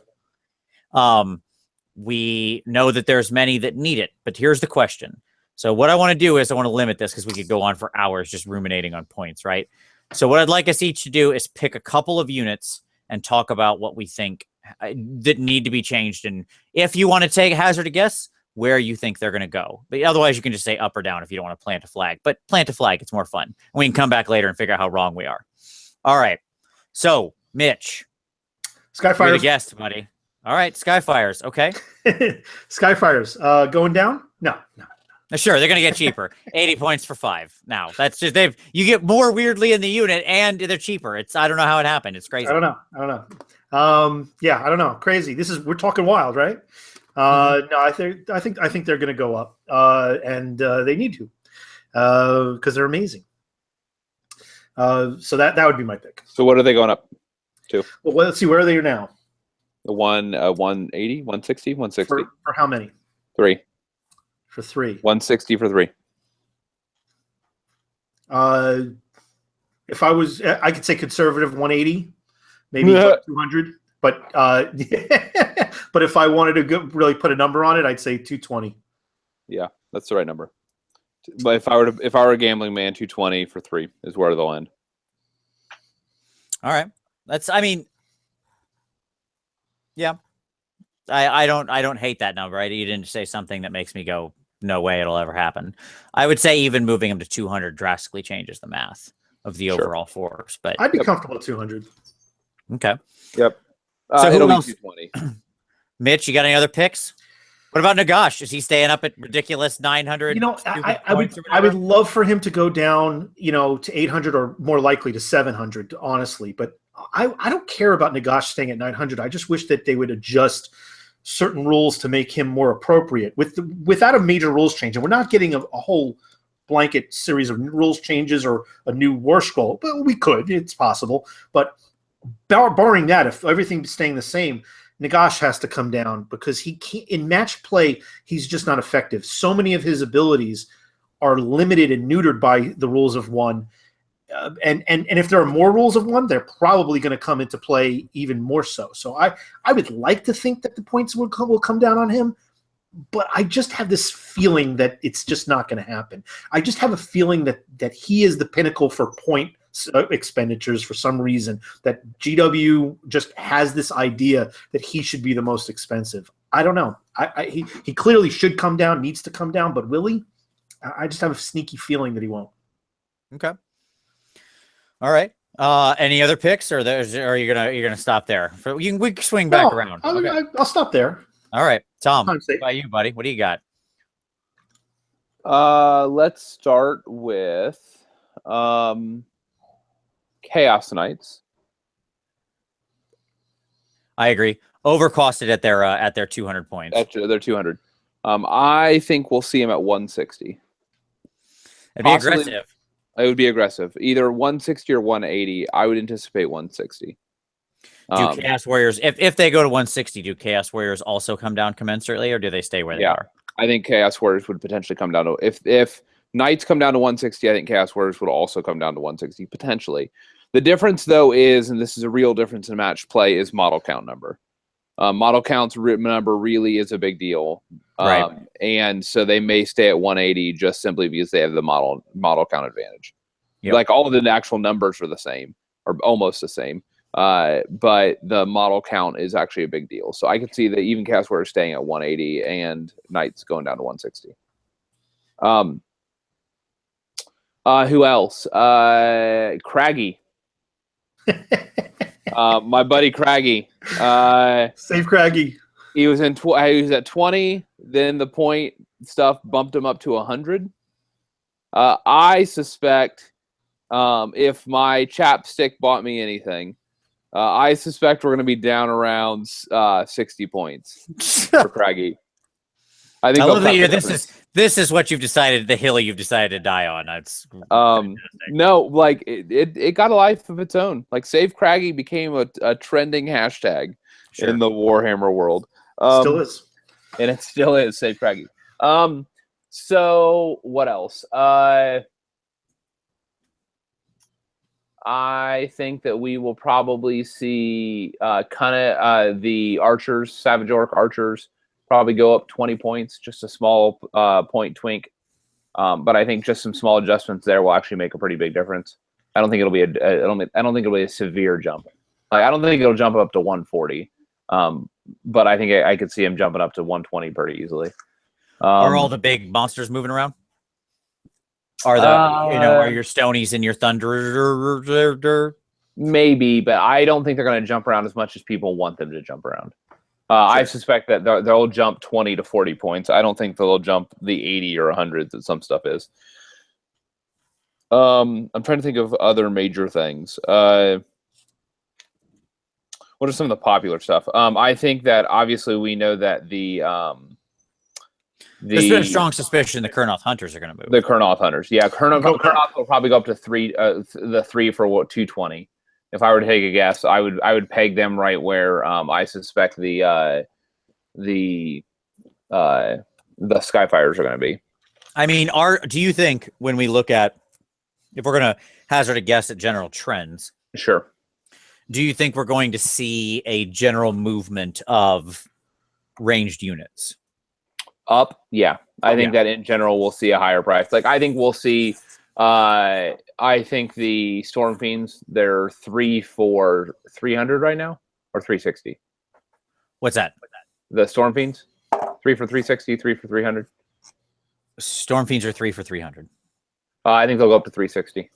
We know that there's many that need it, but here's the question. So what I want to do is I want to limit this because we could go on for hours just ruminating on points, right? So what I'd like us each to do is pick a couple of units and talk about what we think that need to be changed. And if you want to take a hazard a guess, where you think they're going to go. But otherwise, you can just say up or down if you don't want to plant a flag. But plant a flag, it's more fun. And we can come back later and figure out how wrong we are. All right. So, Mitch. Skyfires. You're the guest, buddy. All right, Skyfires. Okay. Skyfires. Going down? No. Sure, they're going to get cheaper. 80 points for 5. Now, that's just you get more weirdly in the unit and they're cheaper. I don't know how it happened. It's crazy. I don't know. I don't know. Crazy. We're talking wild, right? No, I think they're going to go up, and they need to, because they're amazing. So that would be my pick. So what are they going up to? Well, let's see. Where are they now? The 180, 160, 160. For how many? 3. For 3. 160 for 3. If I could say conservative 180, maybe 200. But but if I wanted to really put a number on it, I'd say 220. Yeah, that's the right number. But if I were a gambling man, 220 for 3 is where they'll end. All right, yeah. I don't hate that number. You didn't say something that makes me go, no way it'll ever happen. I would say even moving them to 200 drastically changes the math of the overall force. But I'd be comfortable at 200. Okay. Yep. So it'll who be else? 220. Mitch, you got any other picks? What about Nagash? Is he staying up at ridiculous 900? I would love for him to go down, to 800 or more likely to 700, honestly. But I don't care about Nagash staying at 900. I just wish that they would adjust certain rules to make him more appropriate without a major rules change. And we're not getting a whole blanket series of rules changes or a new war scroll, but we could. It's possible. But barring that, if everything's staying the same, Nagash has to come down because he can't, in match play, he's just not effective. So many of his abilities are limited and neutered by the rules of 1. And if there are more rules of 1, they're probably going to come into play even more so. So I would like to think that the points will come down on him, but I just have this feeling that it's just not going to happen. I just have a feeling that he is the pinnacle for point expenditures for some reason, that GW just has this idea that he should be the most expensive. I don't know. He clearly should come down, needs to come down, but will he? I just have a sneaky feeling that he won't. Okay. All right. Any other picks, or are you gonna stop there? We can swing back around. Okay. I'll stop there. All right, Tom. Time's What safe. about you, buddy? What do you got? Let's start with Chaos Knights. I agree. Overcosted at their 200 points. They're 200. I think we'll see him at 160. It'd be aggressive. It would be aggressive. Either 160 or 180. I would anticipate 160. Do Chaos Warriors, if they go to 160, do Chaos Warriors also come down commensurately, or do they stay where they are? I think Chaos Warriors would potentially come down to if Knights come down to 160. I think Chaos Warriors would also come down to 160 potentially. The difference, though, is, and this is a real difference in match play, is model count number. Model counts number really is a big deal, right? And so they may stay at 180 just simply because they have the model count advantage. Yep. Like all of the actual numbers are the same or almost the same, but the model count is actually a big deal. So I could see that even Chaos Warriors staying at 180 and Knights going down to 160. Who else? Craggy. My buddy Craggy. Save Craggy. He was he was at 20. Then the point stuff bumped him up to 100. I suspect, if my chapstick bought me anything, I suspect we're going to be down around 60 points for Craggy. I think I love that this is what you've decided, the hill you've decided to die on. That's no, like it got a life of its own. Like Save Craggy became a trending hashtag in the Warhammer world. Still is. And it still is, Save Craggy. So what else? I think that we will probably see the archers, Savage Orc archers, probably go up 20 points, just a small point twink. But I think just some small adjustments there will actually make a pretty big difference. I don't think it'll be I don't think it'll be a severe jump. Like, I don't think it'll jump up to 140. But I think I could see him jumping up to 120 pretty easily. Are all the big monsters moving around? Are are your Stonies and your Thunder? Maybe, but I don't think they're going to jump around as much as people want them to jump around. I suspect that they'll jump 20 to 40 points. I don't think they'll jump the 80 or 100 that some stuff is. I'm trying to think of other major things. What are some of the popular stuff? I think that obviously we know that there's been a strong suspicion the Kurnoth Hunters are going to move. The Kurnoth Hunters, yeah. Kurnoth will probably go up to the 3 for 220. If I were to take a guess, I would peg them right where I suspect the Skyfires are going to be. I mean, do you think when we look at, if we're going to hazard a guess at general trends, sure, do you think we're going to see a general movement of ranged units up? Yeah, I think that in general we'll see a higher price. Like I think we'll see. I think the Storm Fiends, they're 3 for 300 right now, or 360. What's that? The Storm Fiends, 3 for 360, 3 for 300. Storm Fiends are 3 for 300. I think they'll go up to 360.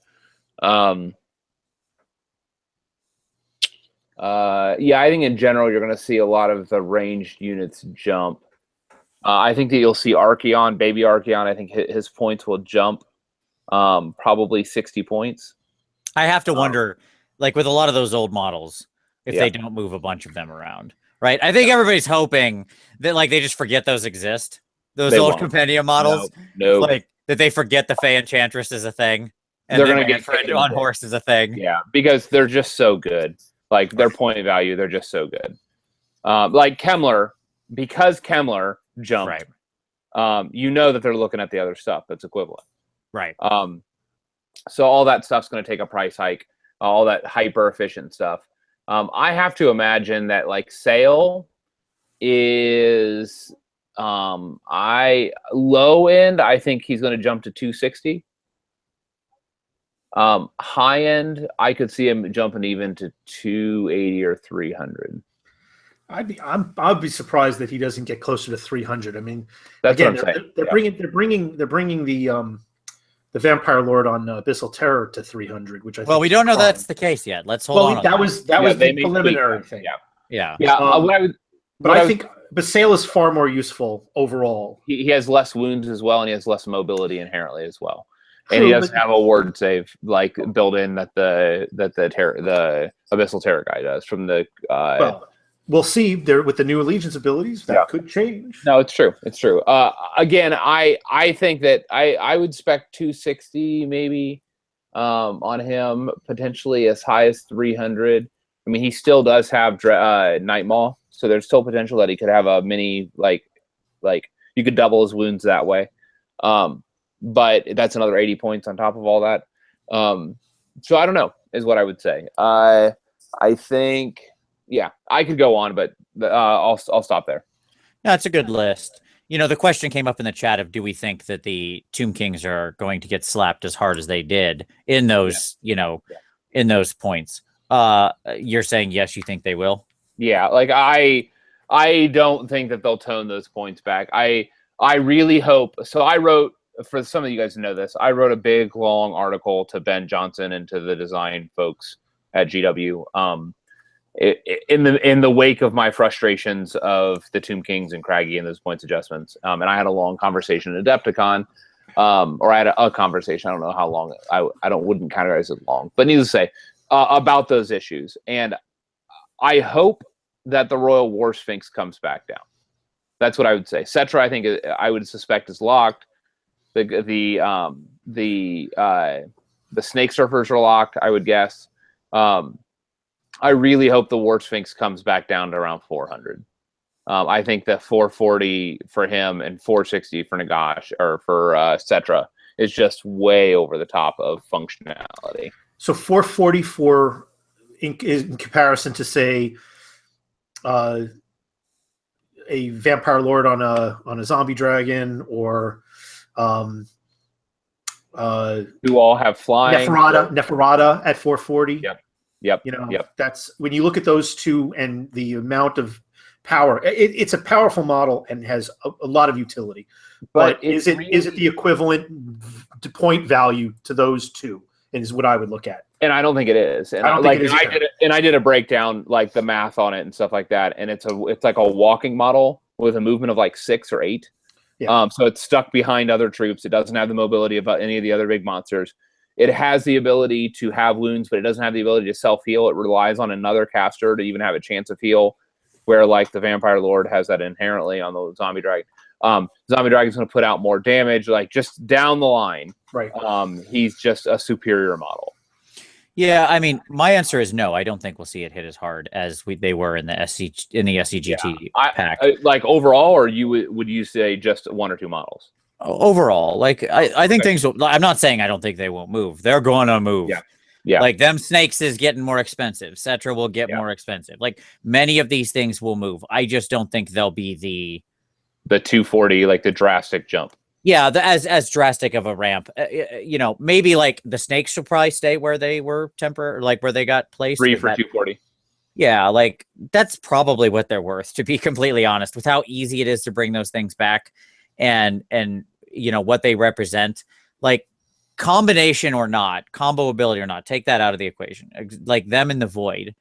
Yeah, I think in general you're going to see a lot of the ranged units jump. I think that you'll see Archeon, baby Archeon. I think his points will jump. Probably 60 points. I have to wonder, like with a lot of those old models, if they don't move a bunch of them around, right? I think everybody's hoping that like they just forget those exist. Those old compendium models, no, like that they forget the Fey Enchantress is a thing, and they're gonna get Friend on Horse is a thing. Yeah, because they're just so good. Like their point value, they're just so good. Like Kemmler, because Kemmler jumped, you know that they're looking at the other stuff that's equivalent. Right. So all that stuff's going to take a price hike, all that hyper efficient stuff. I have to imagine that like Sail is low end. I think he's going to jump to 260. High end, I could see him jumping even to 280 or 300. I'd be surprised that he doesn't get closer to 300. I mean, that's again, what I'm saying. They're bringing the Vampire Lord on Abyssal Terror to 300, which I think Well, we don't know that's the case yet. Let's hold on. That was the preliminary thing. Yeah. But I think Basale is far more useful overall. He has less wounds as well, and he has less mobility inherently as well. True, and he doesn't have a ward save like built in that the Abyssal Terror guy does from the. Well, we'll see there with the new Allegiance abilities that could change. No, it's true. It's true. Again, I think that I would spec 260 maybe on him, potentially as high as 300. I mean, he still does have Night Maul, so there's still potential that he could have a mini like you could double his wounds that way. But that's another 80 points on top of all that. So I don't know, is what I would say. I think, yeah, I could go on, but I'll stop there. That's a good list. You know, the question came up in the chat of, do we think that the Tomb Kings are going to get slapped as hard as they did in those, in those points? You're saying yes, you think they will? Yeah, like I don't think that they'll tone those points back. I really hope. So I wrote, for some of you guys who know this, I wrote a big long article to Ben Johnson and to the design folks at GW. In the wake of my frustrations of the Tomb Kings and Craggy and those points adjustments, and I had a long conversation at Adepticon, or I had a conversation. I don't know how long. I wouldn't categorize it long, but needless to say, about those issues. And I hope that the Royal War Sphinx comes back down. That's what I would say. Cetra, I think I would suspect is locked. The Snake Surfers are locked, I would guess. I really hope the War Sphinx comes back down to around 400. I think that 440 for him and 460 for Nagash or for Cetra is just way over the top of functionality. So 440 in comparison to, say, a Vampire Lord on a Zombie Dragon, or who all have flying. Neferata at 440. Yep. That's when you look at those two and the amount of power. It's a powerful model and has a lot of utility. But is it the equivalent to point value to those two? Is what I would look at. And I don't think it is. And I did a breakdown, like the math on it and stuff like that. And it's like a walking model with a movement of like 6 or 8. Yeah. So it's stuck behind other troops. It doesn't have the mobility of any of the other big monsters. It has the ability to have wounds, but it doesn't have the ability to self-heal. It relies on another caster to even have a chance of heal, where like the Vampire Lord has that inherently on the Zombie Dragon. Zombie Dragon's going to put out more damage, like just down the line. Right. He's just a superior model. Yeah, I mean, my answer is no. I don't think we'll see it hit as hard as they were in the SCGT pack. Like overall, or would you say just 1 or 2 models? Overall, like I think things will. I'm not saying I don't think they won't move. They're going to move. Yeah. Like them snakes is getting more expensive. Cetra will get more expensive. Like many of these things will move. I just don't think they'll be the 240, like the drastic jump. Yeah, as drastic of a ramp. Maybe like the snakes will probably stay where they were like where they got placed. 3 for 240. Yeah, like that's probably what they're worth, to be completely honest, with how easy it is to bring those things back and what they represent. Like combination or not, combo ability or not, take that out of the equation. Like them in the void.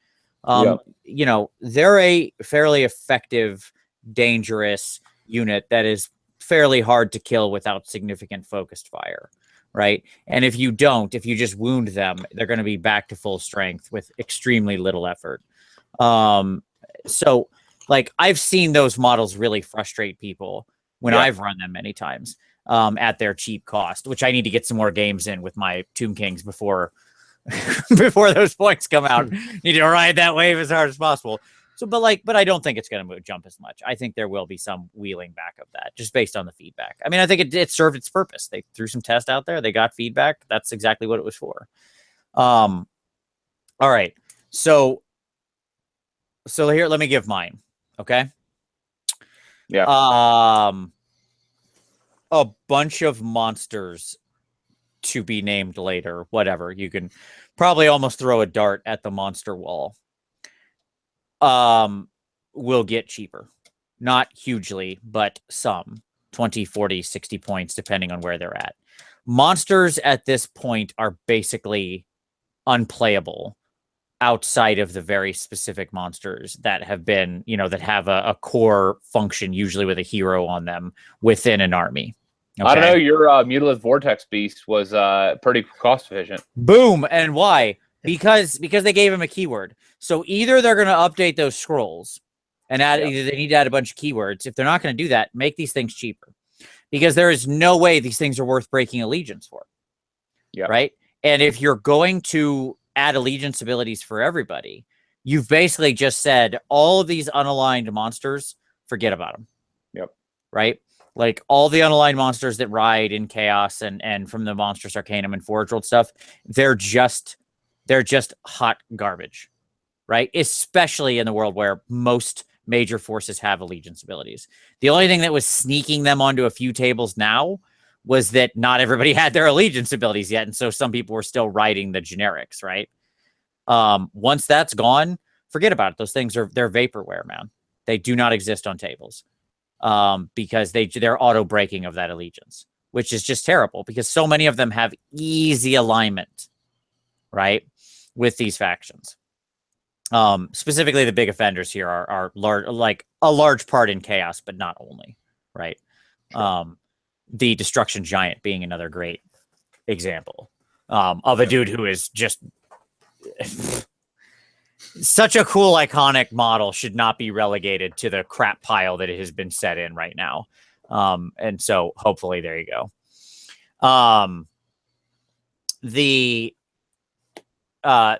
They're a fairly effective, dangerous unit that is fairly hard to kill without significant focused fire, right? And if you just wound them, they're going to be back to full strength with extremely little effort. So like I've seen those models really frustrate people when I've run them many times at their cheap cost, which I need to get some more games in with my Tomb Kings before those points come out. Need to ride that wave as hard as possible. So, but I don't think it's going to jump as much. I think there will be some wheeling back of that just based on the feedback. I mean, I think it served its purpose. They threw some tests out there. They got feedback. That's exactly what it was for. All right. So here, let me give mine. Okay. Yeah. A bunch of monsters to be named later, whatever. You can probably almost throw a dart at the monster wall. Will get cheaper. Not hugely, but some. 20, 40, 60 points, depending on where they're at. monsters at this point are basically unplayable outside of the very specific monsters that have been, that have a core function, usually with a hero on them within an army. Okay? I don't know. Your Mutilith Vortex Beast was pretty cost efficient. Boom. And why? Because they gave him a keyword. So either they're going to update those scrolls and either they need to add a bunch of keywords. If they're not going to do that, make these things cheaper. Because there is no way these things are worth breaking allegiance for. Yeah. Right? And if you're going to add allegiance abilities for everybody, you've basically just said all of these unaligned monsters, forget about them. Yep. Right? Like all the unaligned monsters that ride in Chaos and from the Monstrous Arcanum and Forge World stuff, they're just hot garbage. Right? Especially in the world where most major forces have allegiance abilities. The only thing that was sneaking them onto a few tables now was that not everybody had their allegiance abilities yet, and so some people were still writing the generics, right? Once that's gone, forget about it. Those things they're vaporware, man. They do not exist on tables because they're auto breaking of that allegiance, which is just terrible because so many of them have easy alignment, right, with these factions. Specifically, the big offenders here are large, like a large part in Chaos, but not only, right? Sure. The Destruction Giant being another great example of a dude who is just such a cool, iconic model, should not be relegated to the crap pile that it has been set in right now. And so hopefully there you go.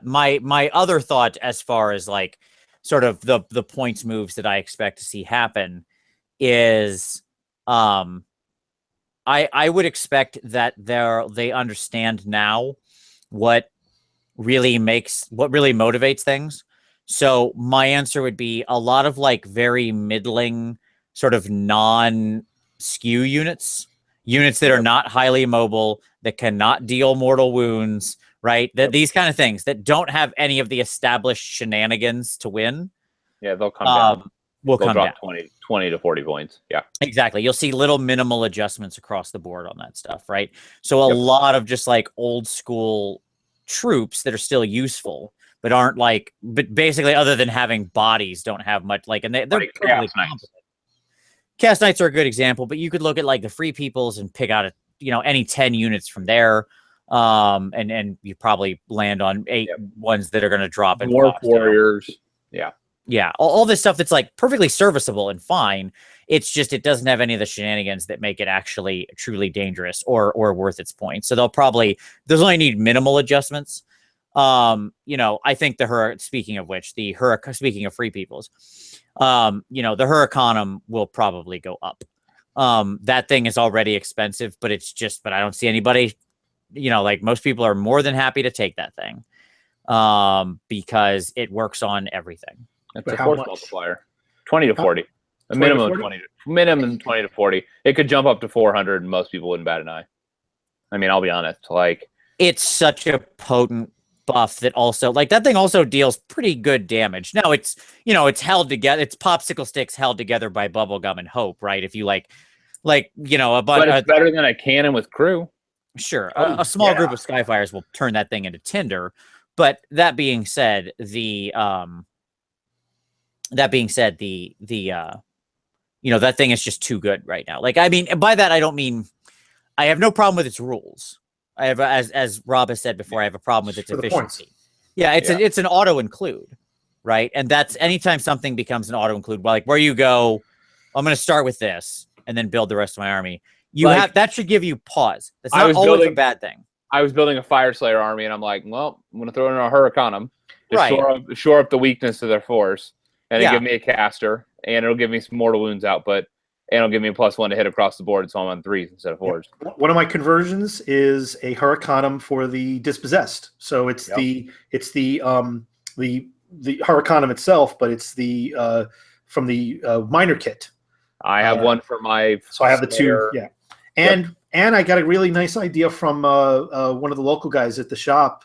My other thought as far as like sort of the points moves that I expect to see happen is I would expect that they understand now what really motivates things. So my answer would be a lot of like very middling sort of non-skew units that are not highly mobile, that cannot deal mortal wounds, right? That these kind of things that don't have any of the established shenanigans to win. Yeah, they'll come down. They'll drop down 20 to 40 points. Yeah, exactly. You'll see little minimal adjustments across the board on that stuff, right? So a lot of just like old school troops that are still useful, but aren't like, but basically other than having bodies, don't have much like, and they're like totally competent. Chaos Knights are a good example, but you could look at like the Free Peoples and pick out any 10 units from there. And you probably land on 8 ones that are going to drop in Dwarf Warriors. Yeah. All this stuff that's like perfectly serviceable and fine. It's just, it doesn't have any of the shenanigans that make it actually truly dangerous or worth its points. So those only need minimal adjustments. I think speaking of which, speaking of Free Peoples, the Huracanum will probably go up. That thing is already expensive, but I don't see anybody, like most people are more than happy to take that thing because it works on everything. That's a force multiplier. 20 to 40. A minimum 20 to 40. It could jump up to 400 and most people wouldn't bat an eye. I mean, I'll be honest. Like, it's such a potent buff that also, like, that thing also deals pretty good damage. Now it's held together. It's popsicle sticks held together by bubblegum and hope, right? If you a bunch. But it's better than a cannon with crew. Sure. A small group of Skyfires will turn that thing into tinder. But that being said, that thing is just too good right now. Like, I mean, by that I don't mean I have no problem with its rules. I have, as Rob has said before, I have a problem with its efficiency. Yeah, it's an auto include, right? And that's anytime something becomes an auto include, like where you go, I'm going to start with this and then build the rest of my army. That should give you pause. That's not always a bad thing. I was building a Fire Slayer army, and I'm like, well, I'm going to throw in a Huracanum to shore up the weakness of their force. And it'll give me a caster, and it'll give me some mortal wounds output, and it'll give me a +1 to hit across the board, so I'm on 3s instead of 4s. One of my conversions is a Huracanum for the Dispossessed. So it's the Huracanum itself, but it's the from the minor kit. I have one for my. So I have the 2. Yeah, and I got a really nice idea from one of the local guys at the shop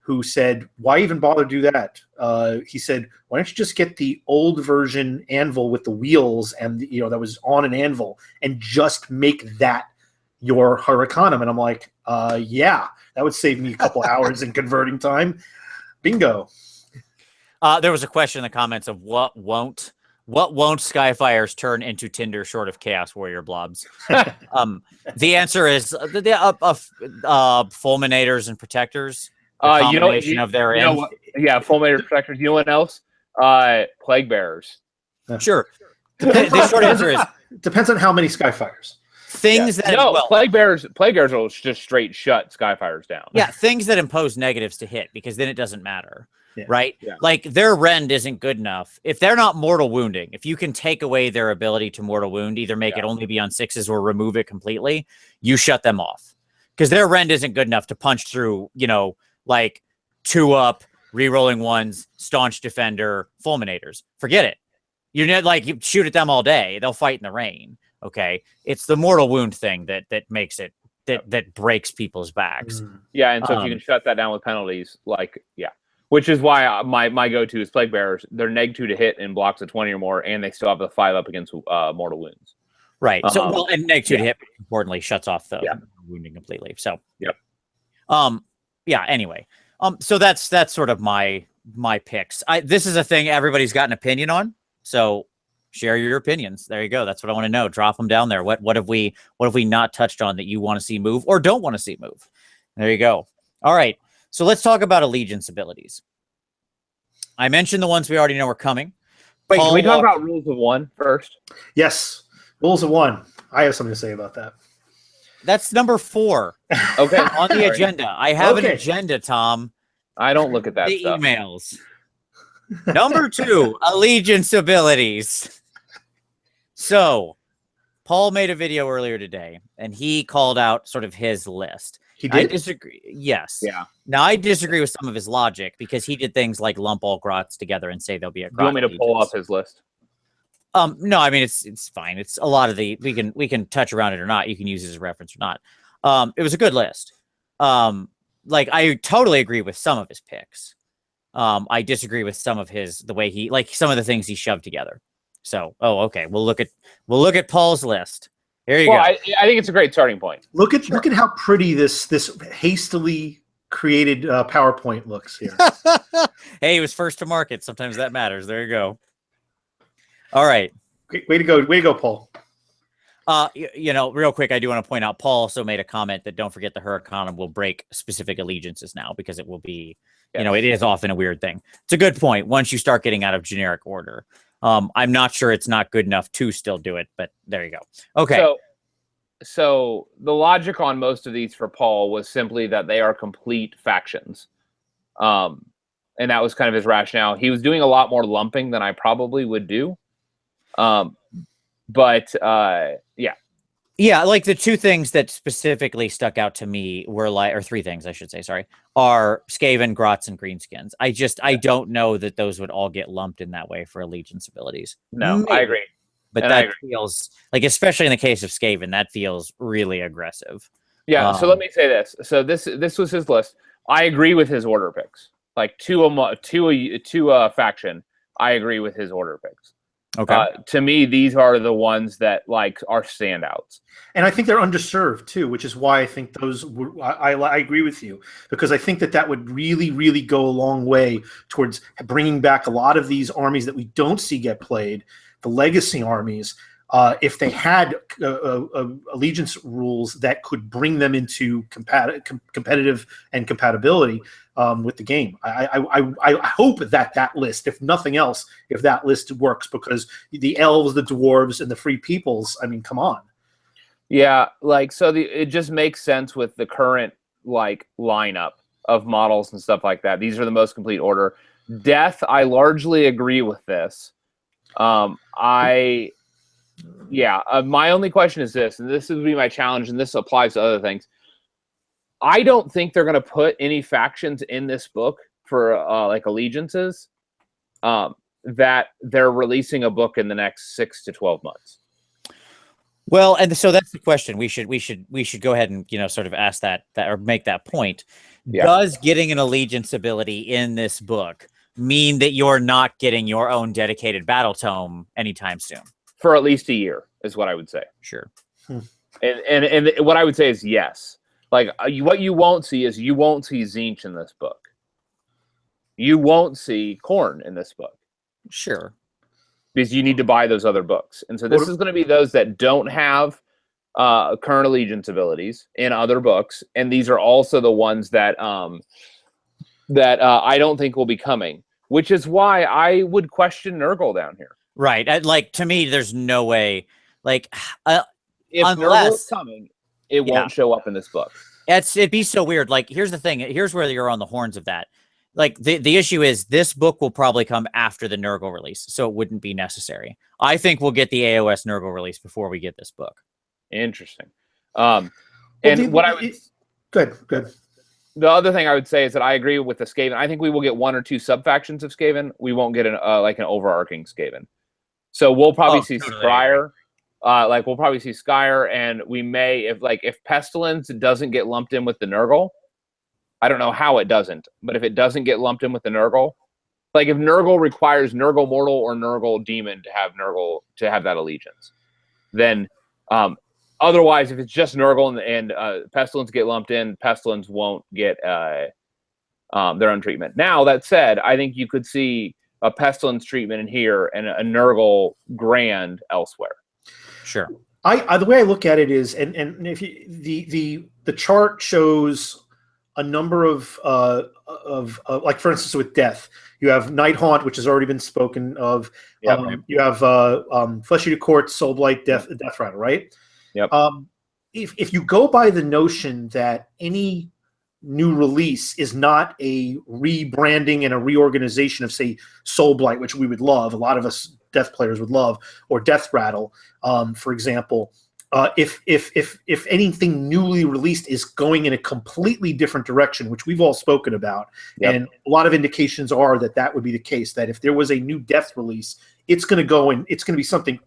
who said, "Why even bother do that?" He said, "Why don't you just get the old version anvil with the wheels and that was on an anvil, and just make that your Hurricanum. And I'm like, yeah, that would save me a couple hours in converting time. Bingo. There was a question in the comments of what won't Skyfires turn into Tinder short of Chaos Warrior blobs? The answer is fulminators and protectors. Combination of their end. Yeah, fulminators, protectors. You know what else? Plague bearers. Sure. The short answer is depends on how many Skyfires. Things that plague bearers will just straight shut Skyfires down. Yeah, things that impose negatives to hit, because then it doesn't matter. Yeah. Right? Yeah. Like their rend isn't good enough. If they're not mortal wounding, if you can take away their ability to mortal wound, either make it only be on 6s or remove it completely, you shut them off. Because their rend isn't good enough to punch through, like 2-up, rerolling 1s, staunch defender, fulminators. Forget it. You shoot at them all day. They'll fight in the rain. Okay. It's the mortal wound thing that makes it that breaks people's backs. Yeah, and so if you can shut that down with penalties, which is why my go-to is Plague Bearers. They're -2 to hit in blocks of 20 or more, and they still have the 5 up against mortal wounds. Right. So and -2 to hit importantly shuts off the wounding completely. So anyway. So that's sort of my picks. This is a thing everybody's got an opinion on. So share your opinions. There you go. That's what I want to know. Drop them down there. What have we not touched on that you want to see move or don't want to see move? There you go. All right. So let's talk about allegiance abilities. I mentioned the ones we already know are coming. Wait, can we talk about rules of 1 first? Yes. Rules of 1. I have something to say about that. That's number 4. Okay. On the agenda. I have an agenda, Tom. I don't look at that the stuff. Emails. Number 2, allegiance abilities. So, Paul made a video earlier today, and he called out sort of his list. He did? I disagree. Yes. Yeah. Now, I disagree with some of his logic because he did things like lump all grots together and say there'll be a grot. You want me to pull up his list? No, I mean, it's fine. It's a lot of we can touch around it or not. You can use it as a reference or not. It was a good list. I totally agree with some of his picks. I disagree with some of the way he, some of the things he shoved together. So, okay. We'll look at Paul's list. There you go. I think it's a great starting point. Look at how pretty this hastily created PowerPoint looks here. Hey, he was first to market. Sometimes that matters. There you go. All right. Great, way to go, Paul. Real quick, I do want to point out Paul also made a comment that don't forget the Hurricanum will break specific allegiances now because it will be, it is often a weird thing. It's a good point once you start getting out of generic order. I'm not sure it's not good enough to still do it, but there you go. Okay. So the logic on most of these for Paul was simply that they are complete factions. And that was kind of his rationale. He was doing a lot more lumping than I probably would do. Yeah, like the 2 things that specifically stuck out to me were or 3 things, I should say, sorry, are Skaven, Grots, and Greenskins. I don't know that those would all get lumped in that way for allegiance abilities. No, maybe. I agree. But that feels, especially in the case of Skaven, that feels really aggressive. Yeah, so let me say this. So this was his list. I agree with his order picks. Two faction, I agree with his order picks. Okay. To me, these are the ones that are standouts, and I think they're underserved too, which is why I think those. I agree with you because I think that would really, really go a long way towards bringing back a lot of these armies that we don't see get played, the legacy armies. If they had allegiance rules that could bring them into competitive and compatibility with the game. I hope that list, if nothing else, if that list works, because the elves, the dwarves, and the free peoples, I mean, come on. Yeah, it just makes sense with the current lineup of models and stuff like that. These are the most complete order. Death, I largely agree with this. My only question is this, and this would be my challenge, and this applies to other things. I don't think they're going to put any factions in this book for allegiances that they're releasing a book in the next 6 to 12 months. Well, and so that's the question. We should go ahead and sort of ask that or make that point. Yeah. Does getting an allegiance ability in this book mean that you're not getting your own dedicated battle tome anytime soon? For at least a year is what I would say. Sure. And what I would say is yes. Like what you won't see is you won't see Zinch in this book. You won't see Korn in this book. Sure. Because you need to buy those other books. And so this is going to be those that don't have current allegiance abilities in other books. And these are also the ones that I don't think will be coming, which is why I would question Nurgle down here. Right. Like, to me, there's no way. Like, if unless Nurgle's coming, it won't show up in this book. It'd be so weird. Like, here's the thing. Here's where you're on the horns of that. Like, the issue is this book will probably come after the Nurgle release, so it wouldn't be necessary. I think we'll get the AOS Nurgle release before we get this book. Interesting. Good. The other thing I would say is that I agree with the Skaven. I think we will get one or two sub-factions of Skaven. We won't get an overarching Skaven. So we'll probably see Scryer. We'll probably see Skyer, and we may, if Pestilence doesn't get lumped in with the Nurgle, I don't know how it doesn't, but if it doesn't get lumped in with the Nurgle, like if Nurgle requires Nurgle Mortal or Nurgle Demon to have that allegiance, then otherwise, if it's just Nurgle and Pestilence get lumped in, Pestilence won't get their own treatment. Now, that said, I think you could see a Pestilence treatment in here and a Nurgle Grand elsewhere. Sure. The way I look at it is, and if the chart shows a number of like, for instance, with Death, you have Night Haunt, which has already been spoken of. Yep. You have Flesh-Eater Court, Soulblight, Death Rattle, right? Yep. If you go by the notion that any new release is not a rebranding and a reorganization of, say, Soulblight, which we would love, a lot of us Death players would love, or Death Rattle, for example. If anything newly released is going in a completely different direction, which we've all spoken about, and a lot of indications are that would be the case, that if there was a new Death release, it's going to be something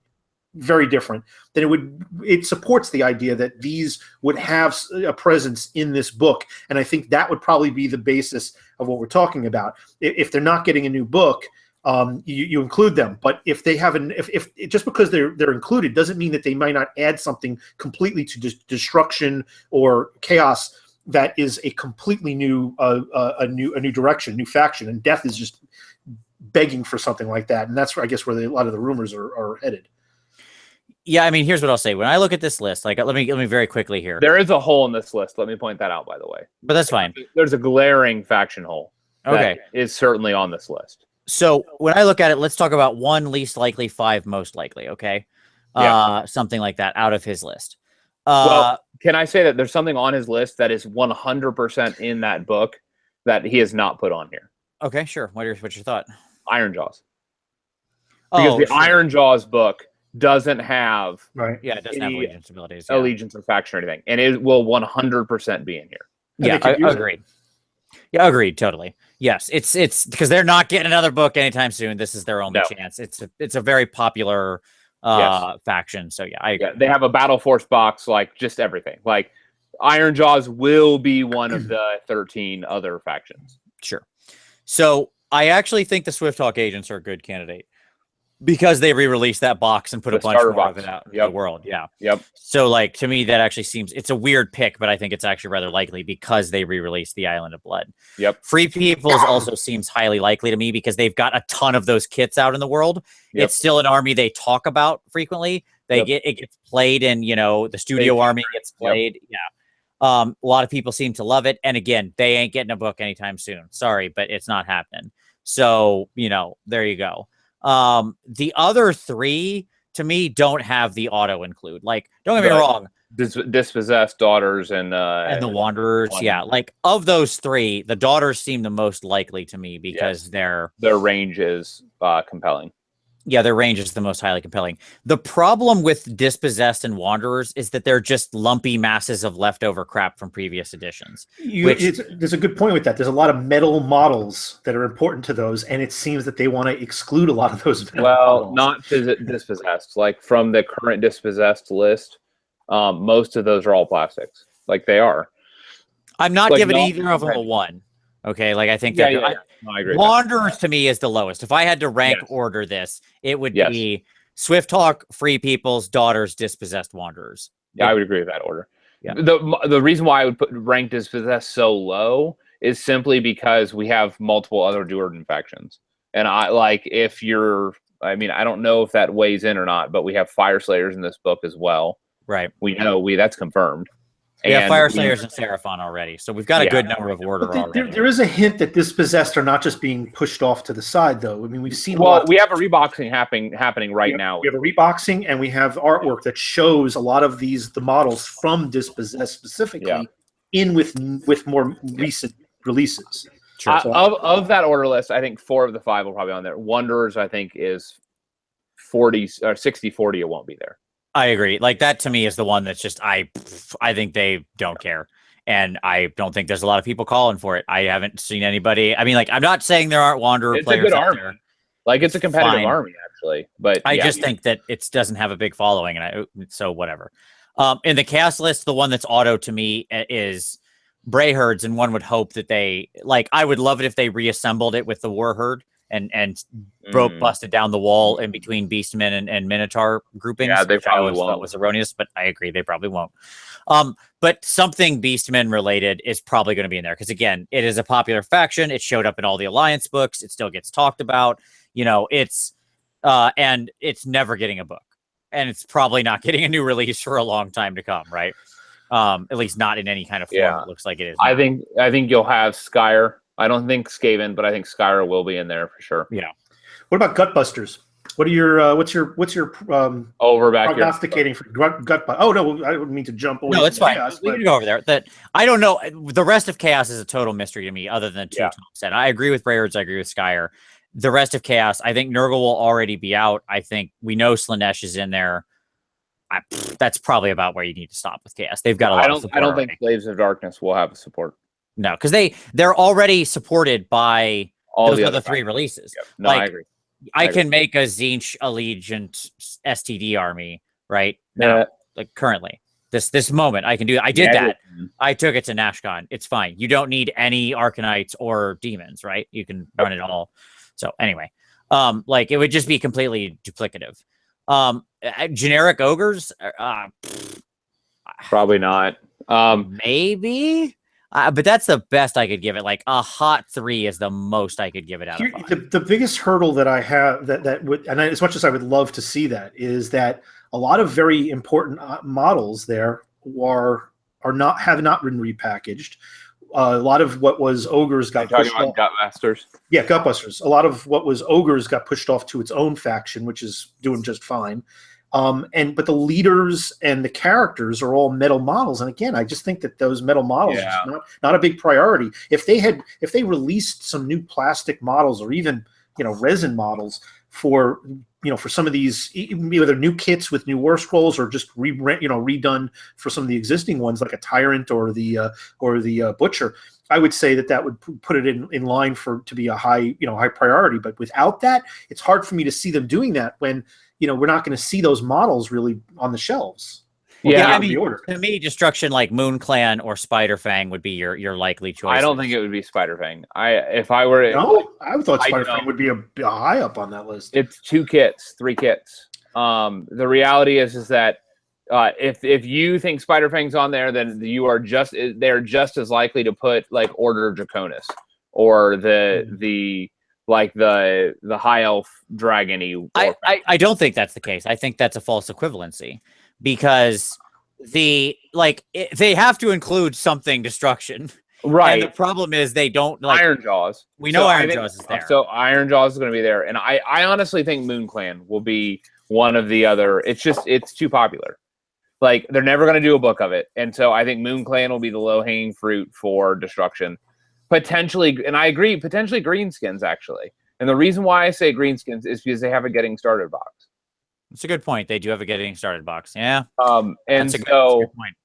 very different, then it supports the idea that these would have a presence in this book. And I think that would probably be the basis of what we're talking about. If they're not getting a new book, you include them, but if they haven't, if just because they're included doesn't mean that they might not add something completely to destruction or chaos that is a completely new a new direction, new faction, and Death is just begging for something like that, and that's where I guess where a lot of the rumors are headed. Yeah, I mean, here's what I'll say. When I look at this list, like, let me very quickly here. There is a hole in this list. Let me point that out, by the way. But that's fine. There's a glaring faction hole. Okay, that is certainly on this list. So when I look at it, let's talk about 1 least likely, 5 most likely. Okay, something like that out of his list. Well, can I say that there's something on his list that is 100% in that book that he has not put on here? Okay, sure. What's your thought? Iron Jaws. Because the Iron Jaws book doesn't have it doesn't have allegiance abilities, allegiance or faction or anything, and it will 100% be in here. Yeah, I agreed. Yeah, agreed. Totally. Yes, it's because they're not getting another book anytime soon. This is their only chance. It's a very popular faction. So yeah, I agree. They have a Battle Force box, like just everything. Like Iron Jaws will be one of the 13 other factions. Sure. So I actually think the Swift Hawk agents are a good candidate, because they re-released that box and put a bunch more of it out in the world. Yeah. Yep. So, like, to me, that actually seems, it's a weird pick, but I think it's actually rather likely because they re-released the Island of Blood. Yep. Free Peoples also seems highly likely to me because they've got a ton of those kits out in the world. Yep. It's still an army they talk about frequently. It gets played in, the studio army gets played. Yep. Yeah. A lot of people seem to love it. And again, they ain't getting a book anytime soon. Sorry, but it's not happening. So, there you go. The other 3 to me don't have the auto include. Like, don't get me wrong, Dispossessed, Daughters, and the Wanderers. Yeah, like of those 3, the Daughters seem the most likely to me because their range is compelling. Yeah, their range is the most highly compelling. The problem with Dispossessed and Wanderers is that they're just lumpy masses of leftover crap from previous editions. There's a good point with that. There's a lot of metal models that are important to those, and it seems that they want to exclude a lot of those metal models. Not Dispossessed. Like, from the current Dispossessed list, most of those are all plastics. Like, they are. I'm not giving either of them a 1. Okay, like I think that I agree. Wanderers to me is the lowest. If I had to rank order this, it would be Swift Hawk, Free Peoples, Daughters, Dispossessed, Wanderers. Yeah, I would agree with that order. Yeah. The reason why I would put ranked as possessed so low is simply because we have multiple other Duerden factions. And if you're, I mean, I don't know if that weighs in or not, but we have Fire Slayers in this book as well. Right. We know that's confirmed. We have Fire Slayers and Seraphon already, so we've got a good number of order already. There is a hint that Dispossessed are not just being pushed off to the side, though. I mean, we've seen. We have a reboxing happening right now. We have a reboxing, and we have artwork that shows a lot of the models from Dispossessed specifically with more recent releases. Sure. Of that order list, I think 4 of the 5 will probably be on there. Wanderers, I think, is 40 or 60-40. It won't be there. I agree. Like that to me is the one that's just I think they don't care, and I don't think there's a lot of people calling for it. I haven't seen anybody. I mean, like I'm not saying there aren't Wanderer players. It's a good army. There. Like it's a competitive army actually, but I just think that it doesn't have a big following, and so whatever. In the cast list, the one that's auto to me is Brayherds, and one would hope that they I would love it if they reassembled it with the Warherd. And busted down the wall in between Beastmen and Minotaur groupings. Yeah, they probably won't. Thought was erroneous, but I agree they probably won't. But something Beastmen related is probably going to be in there because again, it is a popular faction. It showed up in all the Alliance books. It still gets talked about. You know, it's and it's never getting a book, and it's probably not getting a new release for a long time to come, right? At least not in any kind of form. It looks like it is. I think you'll have Skyer. I don't think Skaven, but I think Skyra will be in there for sure. Yeah. What about Gutbusters? What are your what's your over back prognosticating for gut? Oh no, I wouldn't mean to jump away. No, it's fine. Chaos, we can go over there. That I don't know. The rest of Chaos is a total mystery to me, other than 2 Tom said. I agree with Brayherds. I agree with Skyer. The rest of Chaos, I think Nurgle will already be out. I think we know Slanesh is in there. That's probably about where you need to stop with Chaos. They've got a lot of support. I don't think Slaves of Darkness will have support. No, because they're already supported by all the other 3 releases. Yep. No, I agree. I can make a Tzeentch Allegiant STD army right now, like currently. This moment, I can do. I did that. I took it to NashCon. It's fine. You don't need any Arcanites or demons, right? You can run it all. So anyway, it would just be completely duplicative. Generic ogres, probably not. Maybe. But that's the best I could give it. Like a hot 3 is the most I could give it out of 5. The biggest hurdle that I have that would, and as much as I would love to see that, is that a lot of very important models there have not been repackaged. A lot of what was ogres got pushed off. Gutbusters. Yeah, Gutbusters. A lot of what was ogres got pushed off to its own faction, which is doing just fine. But the leaders and the characters are all metal models, and again, I just think that those metal models are not a big priority. If they released some new plastic models or even resin models for some of these, either new kits with new war scrolls or just redone for some of the existing ones like a Tyrant or the Butcher, I would say that would put it in line to be a high priority. But without that, it's hard for me to see them doing that when we're not going to see those models really on the shelves. I mean, to me, Destruction like Moon Clan or Spider Fang would be your likely choice. I don't think it would be Spider Fang. I thought Spider Fang would be a high up on that list. It's 2 kits, 3 kits. The reality is that if you think Spider Fang's on there, then they're just as likely to put like Order Draconis or the high elf dragony. I don't think that's the case. I think that's a false equivalency because they have to include something destruction. Right. And the problem is they don't Iron Jaws. We know Iron Jaws is there. So Iron Jaws is going to be there. And I honestly think Moon Clan will be one of the other. It's too popular. Like they're never going to do a book of it. And so I think Moon Clan will be the low hanging fruit for destruction. Potentially, and I agree, potentially Greenskins, actually. And the reason why I say Greenskins is because they have a getting started box. That's a good point. They do have a getting started box. Yeah. That's a good point.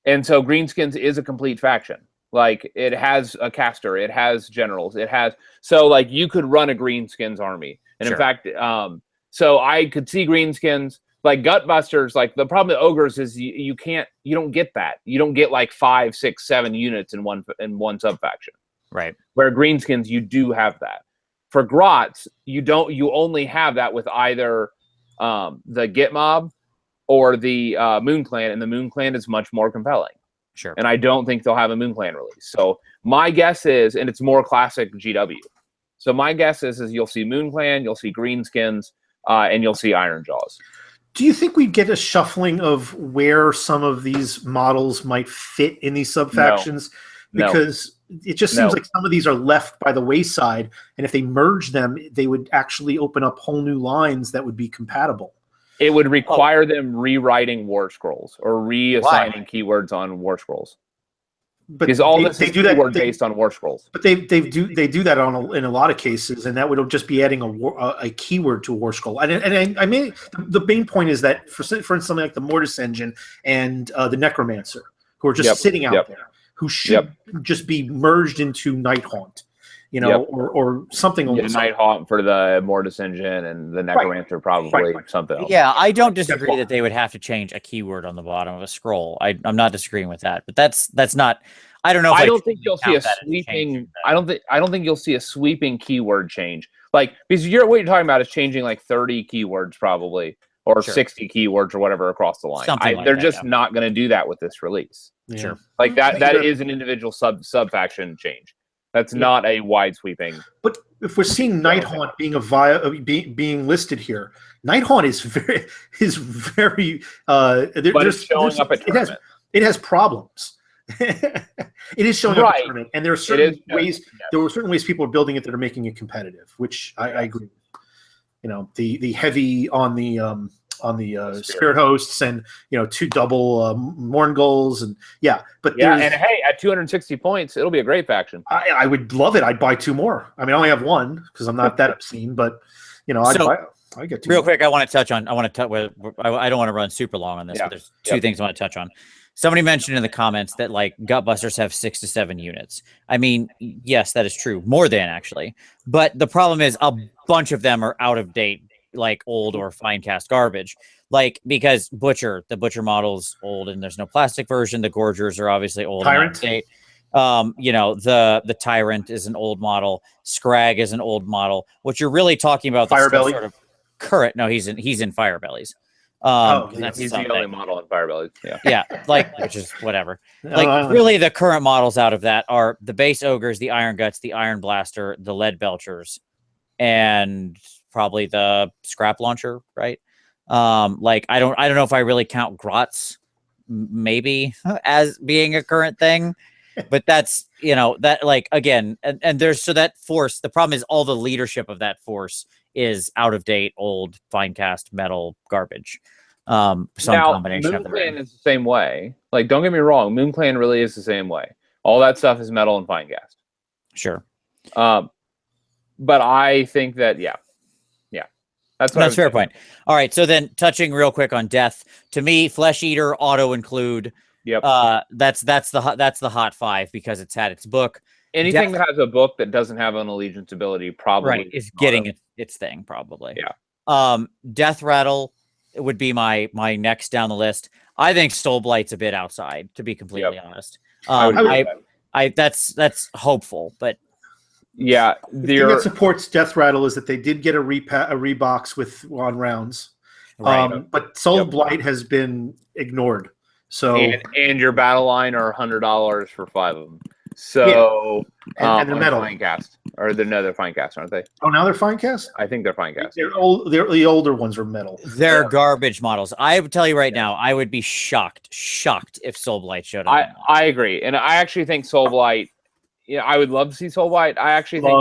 And so Greenskins is a complete faction. Like it has a caster, it has generals, you could run a Greenskins army. And in fact, so I could see Greenskins like Gutbusters. Like the problem with ogres is you don't get that. You don't get like 5, 6, 7 units in one sub faction. Right. Where Greenskins, you do have that. For Grots, you only have that with either the Git Mob or the Moon Clan, and the Moon Clan is much more compelling. Sure. And I don't think they'll have a Moon Clan release. So my guess is, and it's more classic GW. So my guess is you'll see Moon Clan, you'll see Greenskins, and you'll see Iron Jaws. Do you think we'd get a shuffling of where some of these models might fit in these subfactions? No. Because it just seems like some of these are left by the wayside, and if they merge them, they would actually open up whole new lines that would be compatible. It would require them rewriting War Scrolls or reassigning keywords on War Scrolls. But because all they do that based on War Scrolls. But they do that in a lot of cases, and that would just be adding a keyword to a War Scroll. And I mean, the main point is that for instance, something like the Mortis Engine and the Necromancer, who are just sitting out there, who should just be merged into Nighthaunt, or something. Nighthaunt for the Mortis Engine, and the Necromancer probably something else. Yeah, I don't disagree that they would have to change a keyword on the bottom of a scroll. I'm not disagreeing with that, but that's not. I don't know. If I don't think you'll see a sweeping. I don't think you'll see a sweeping keyword change. Like, because what you're talking about is changing like 30 keywords probably, or 60 keywords or whatever across the line. They're just not going to do that with this release. Yeah. Sure. Like that is an individual sub faction change. That's not a wide sweeping. But if we're seeing Nighthaunt being listed here, Nighthaunt is very but it's showing up at tournament. It has problems. It is showing up at tournament, and there are certain ways. Yes. There were certain ways people are building it that are making it competitive, which I agree. The heavy on the Spirit Hosts, and 2 double Mourngulls, and but and hey, at 260 points, it'll be a great faction. I would love it. I'd buy 2 more. I mean, I only have 1 because I'm not that obscene, but I get 2 real more. quick. I want to touch on. I don't want to run super long on this, but there's 2 things I want to touch on. Somebody mentioned in the comments that like Gutbusters have 6 to 7 units. I mean, yes, that is true, more than actually. But the problem is a bunch of them are out of date, like old or fine cast garbage. Like, because the Butcher model's old and there's no plastic version. The Gorgers are obviously old and out of date. The Tyrant is an old model. Scrag is an old model. What you're really talking about, Firebelly, sort of current. No, he's in Firebellies. He's the only model in Firebelly. Which is whatever. Really, the current models out of that are the base Ogres, the Iron Guts, the Iron Blaster, the Lead Belchers, and probably the Scrap Launcher, right? I don't know if I really count Grots maybe as being a current thing, but that's again, and there's that force. The problem is all the leadership of that force is out of date, old, fine cast metal garbage. Some combination Moon of the Clan is the same way. Like, don't get me wrong, Moon Clan really is the same way. All that stuff is metal and fine cast. Sure. But I think that that's a fair point. All right, so then touching real quick on Death, to me, Flesh Eater auto include. Yep. That's the hot 5 because it's had its book. Anything that has a book that doesn't have an allegiance ability probably is getting its thing probably. Yeah. Death Rattle would be my next down the list. I think Soulblight's a bit outside, to be completely honest. That's hopeful, but the thing that supports Death Rattle is that they did get a rebox on rounds, but Soulblight has been ignored. So and your battle line are $100 for 5 of them. So and they're metal. Fine cast, or they're fine cast, aren't they? Oh, now they're fine cast. I think they're fine cast. They're old. The older ones are metal. They're garbage models. I would tell you right now, I would be shocked if Soulblight showed up. I agree, and I actually think Soulblight. I would love to see Soulblight. I actually think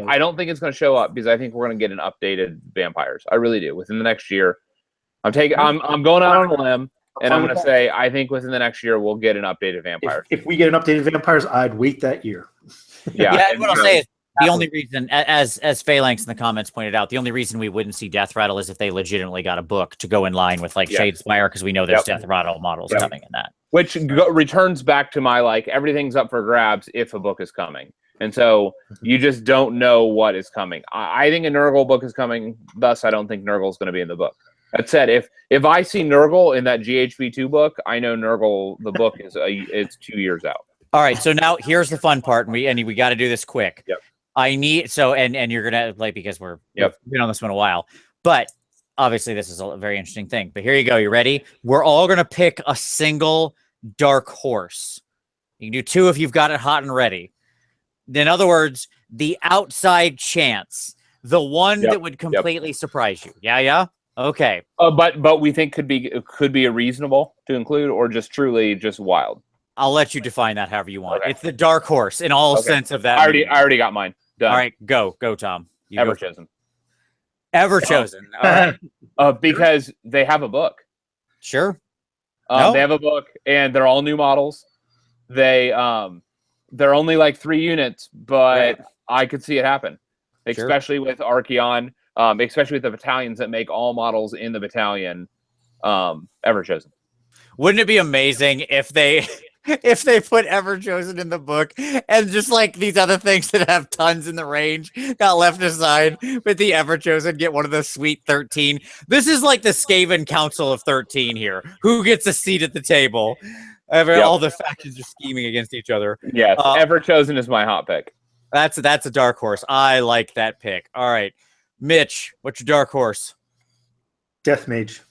I don't think it's going to show up because I think we're going to get an updated Vampires. I really do within the next year. I'm going out on a limb. And I'm going to say, I think within the next year, we'll get an updated Vampire. If we get an updated Vampires, I'd wait that year. And what I'll say is the only reason, as Phalanx in the comments pointed out, the only reason we wouldn't see Death Rattle is if they legitimately got a book to go in line with Shadespire, because we know there's Death Rattle models coming in that. Which returns back to my, everything's up for grabs if a book is coming. And so you just don't know what is coming. I think a Nurgle book is coming. Thus, I don't think Nurgle's going to be in the book. That said, if I see Nurgle in that GHB2 book, I know Nurgle, the book it's 2 years out. All right, so now here's the fun part, and we got to do this quick. Yep. I need and you're gonna because we've been on this one a while, but obviously this is a very interesting thing, but here you go. You ready? We're all going to pick a single dark horse. You can do 2 if you've got it hot and ready. In other words, the outside chance, the one that would completely surprise you. Yeah. Okay. But we think could be a reasonable to include, or just truly just wild. I'll let you define that however you want. Okay. It's the dark horse in all sense of that. I already got mine. Done. All right, go, Tom. Ever chosen. Ever chosen. All right. Because they have a book. Sure. They have a book, and they're all new models. They're only like 3 units, but I could see it happen, especially with Archeon, especially with the battalions that make all models in the battalion. Ever chosen. Wouldn't it be amazing if they put Ever Chosen in the book and just like these other things that have tons in the range got left aside, but the Ever Chosen get one of the sweet 13. This is like the Skaven Council of 13 here. Who gets a seat at the table? All the factions are scheming against each other. Yes, Ever Chosen is my hot pick. That's a dark horse. I like that pick. All right, Mitch, what's your dark horse? Death Mage.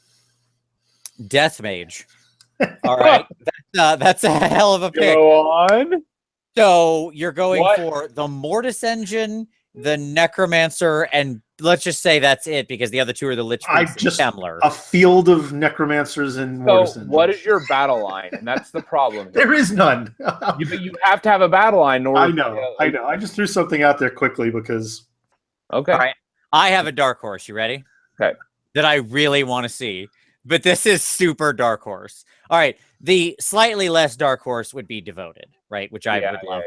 Death Mage. All right, that's a hell of a pick. Go on. So you're going for the Mortis Engine, the Necromancer, and let's just say that's it because the other 2 are the Lich Priest and Temlar. A field of Necromancers and Mortis Engine. What is your battle line? And that's the problem. There is none. you have to have a battle line. I know. I just threw something out there quickly because. Okay. All right. I have a dark horse. You ready? Okay. That I really want to see. But this is super dark horse. All right, the slightly less dark horse would be Devoted, right? Which I would love,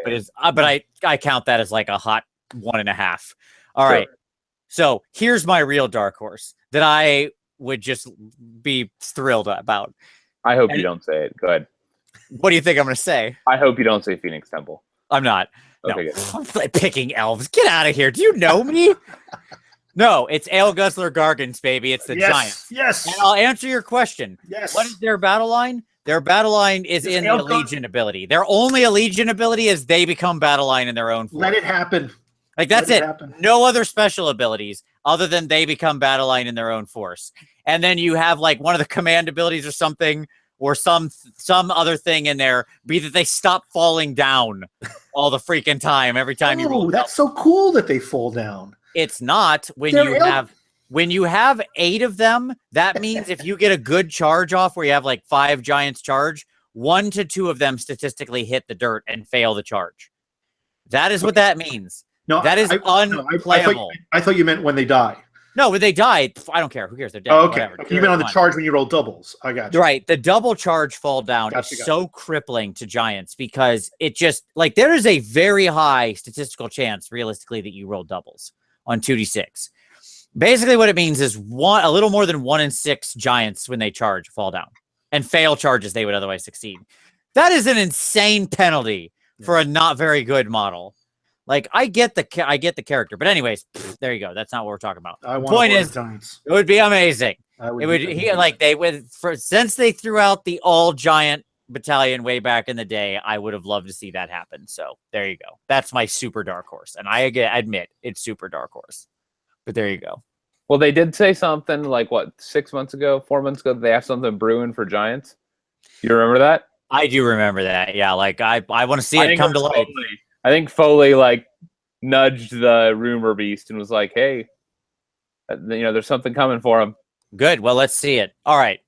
but I count that as like a hot 1.5. All right, so here's my real dark horse that I would just be thrilled about. I hope you don't say it. Go ahead. What do you think I'm going to say? I hope you don't say Phoenix Temple. I'm not. Okay, no, I'm picking elves. Get out of here. Do you know me? No, it's Ale Guzzler Gargants, baby. It's the Giants. Yes. And I'll answer your question. Yes. What is their battle line? Their battle line is in the Legion ability. Their only Legion ability is they become battle line in their own form. Let it happen. Like that's it. No other special abilities other than they become battle line in their own force. And then you have like one of the command abilities or something, or some other thing in there, be that they stop falling down all the freaking time every time you roll. That's so cool that they fall down. It's not when you have 8 of them. That means if you get a good charge off where you have like 5 giants charge, 1 to 2 of them statistically hit the dirt and fail the charge. That is what that means. No, that is unplayable. I thought you meant when they die. No, when they die, I don't care. Who cares? They're dead. Oh, okay. You meant on the charge when you roll doubles. I got you. Right. The double charge fall down is so crippling to giants because it just like there is a very high statistical chance realistically that you roll doubles on 2d6. Basically what it means is a little more than 1 in 6 giants when they charge fall down and fail charges they would otherwise succeed. That is an insane penalty for a not very good model. Like I get the character, but anyways, there you go. That's not what we're talking about. The point is, it would be amazing. Since they threw out the all giant battalion way back in the day, I would have loved to see that happen. So there you go. That's my super dark horse, and I admit it's super dark horse. But there you go. Well, they did say something like 4 months ago, they have something brewing for giants. You remember that? I do remember that. Yeah, like I want to see it come to light. I think Foley like nudged the rumor beast and was like, "Hey, there's something coming for him." Good. Well, let's see it. All right.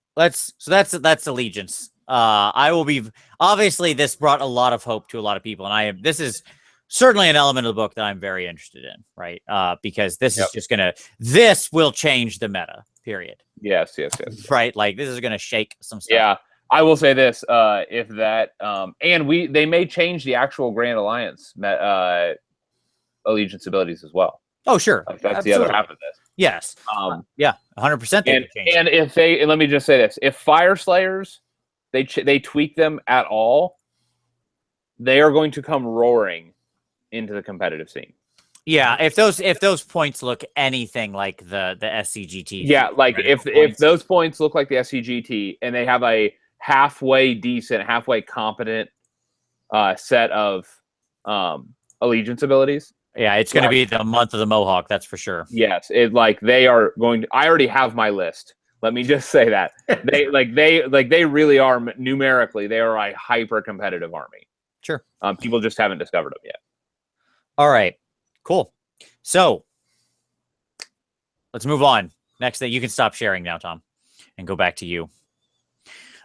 So that's Allegiance. I will be obviously this brought a lot of hope to a lot of people, and this is certainly an element of the book that I'm very interested in, right? Because this is just this will change the meta. Period. Yes. Right. Like this is gonna shake some stuff. Yeah. I will say this: if that, and they may change the actual Grand Alliance allegiance abilities as well. Oh, sure, like that's the other half of this. Yes, 100%. And if and let me just say this: if Fire Slayers, they tweak them at all, they are going to come roaring into the competitive scene. Yeah, if those points look anything like the SCGT. Yeah, like if those points look like the SCGT and they have a halfway decent, halfway competent set of allegiance abilities, Yeah, it's going to be the month of the Mohawk, that's for sure. Yes, they are going to. I already have my list. Let me just say that they really are numerically. They are a hyper competitive army. Sure. People just haven't discovered them yet. All right, cool. So let's move on. Next thing, you can stop sharing now, Tom, and go back to you.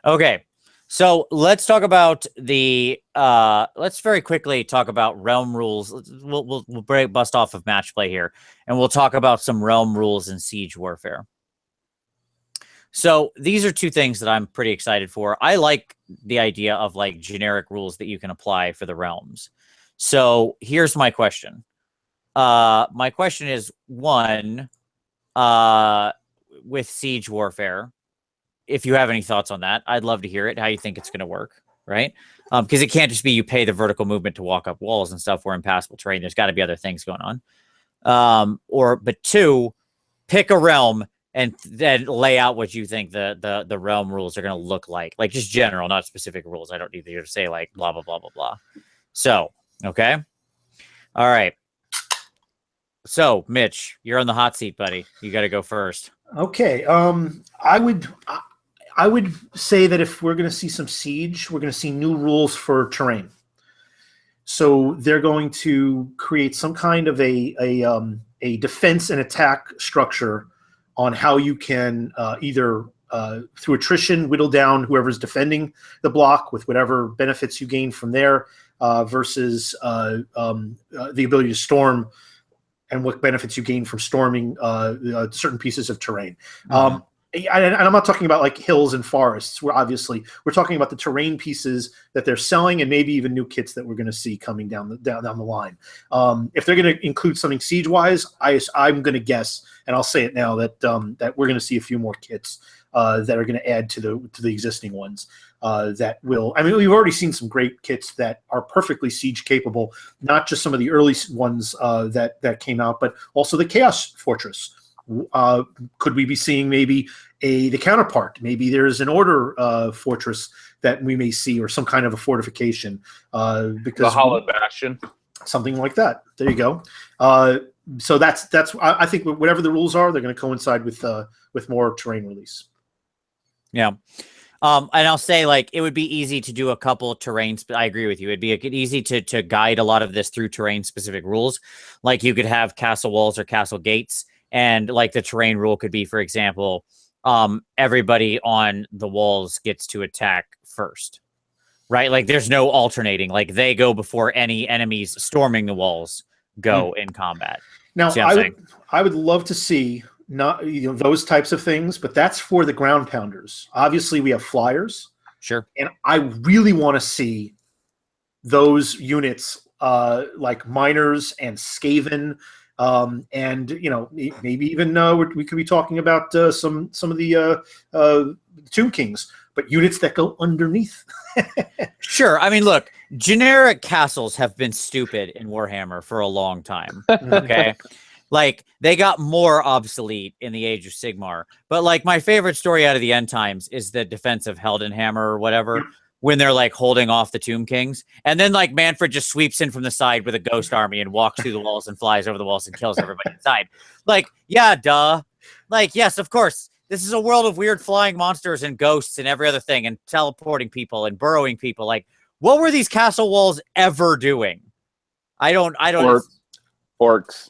Okay, so let's talk about the. Let's very quickly talk about realm rules. We'll bust off of match play here, and we'll talk about some realm rules in siege warfare. So these are two things that I'm pretty excited for. I like the idea of like generic rules that you can apply for the realms. So here's my question. My question is, one, with siege warfare, if you have any thoughts on that, I'd love to hear it, how you think it's going to work, right? Because it can't just be you pay the vertical movement to walk up walls and stuff or impassable terrain. There's got to be other things going on. But two, pick a realm and then lay out what you think the realm rules are going to look like just general, not specific rules. I don't need you to say like blah, blah, blah, blah, blah. So, okay. All right. So, Mitch, you're on the hot seat, buddy. You got to go first. Okay. I would say that if we're going to see some siege, we're going to see new rules for terrain. So they're going to create some kind of a defense and attack structure on how you can either through attrition whittle down whoever's defending the block with whatever benefits you gain from there versus the ability to storm and what benefits you gain from storming certain pieces of terrain. Mm-hmm. And I'm not talking about like hills and forests. We're talking about the terrain pieces that they're selling and maybe even new kits that we're going to see coming down the line. If they're going to include something siege wise, I'm going to guess, and I'll say it now, that we're going to see a few more kits that are going to add to the existing ones. That will. I mean, we've already seen some great kits that are perfectly siege capable. Not just some of the early ones that came out, but also the Chaos Fortress. Could we be seeing maybe the counterpart? Maybe there's an Order fortress that we may see, or some kind of a fortification. Because the Hollowed Bastion, something like that. There you go. So that's. I think whatever the rules are, they're going to coincide with more terrain release. Yeah. And I'll say, like, it would be easy to do a couple terrains, but I agree with you. It'd be easy to guide a lot of this through terrain-specific rules. Like, you could have castle walls or castle gates, and, like, the terrain rule could be, for example, everybody on the walls gets to attack first, right? Like, there's no alternating. Like, they go before any enemies storming the walls go in combat. Now, I would love to see... not those types of things, but that's for the ground pounders. Obviously, we have flyers. Sure. And I really want to see those units like miners and Skaven, and maybe even we could be talking about some of the Tomb Kings, but units that go underneath. Sure. I mean, look, generic castles have been stupid in Warhammer for a long time. Okay. Like, they got more obsolete in the Age of Sigmar. But, like, my favorite story out of the end times is the defense of Heldenhammer or whatever, when they're, like, holding off the Tomb Kings. And then, like, Manfred just sweeps in from the side with a ghost army and walks through the walls and flies over the walls and kills everybody inside. Like, yeah, duh. Like, yes, of course. This is a world of weird flying monsters and ghosts and every other thing, and teleporting people and burrowing people. Like, what were these castle walls ever doing? I don't. Orcs.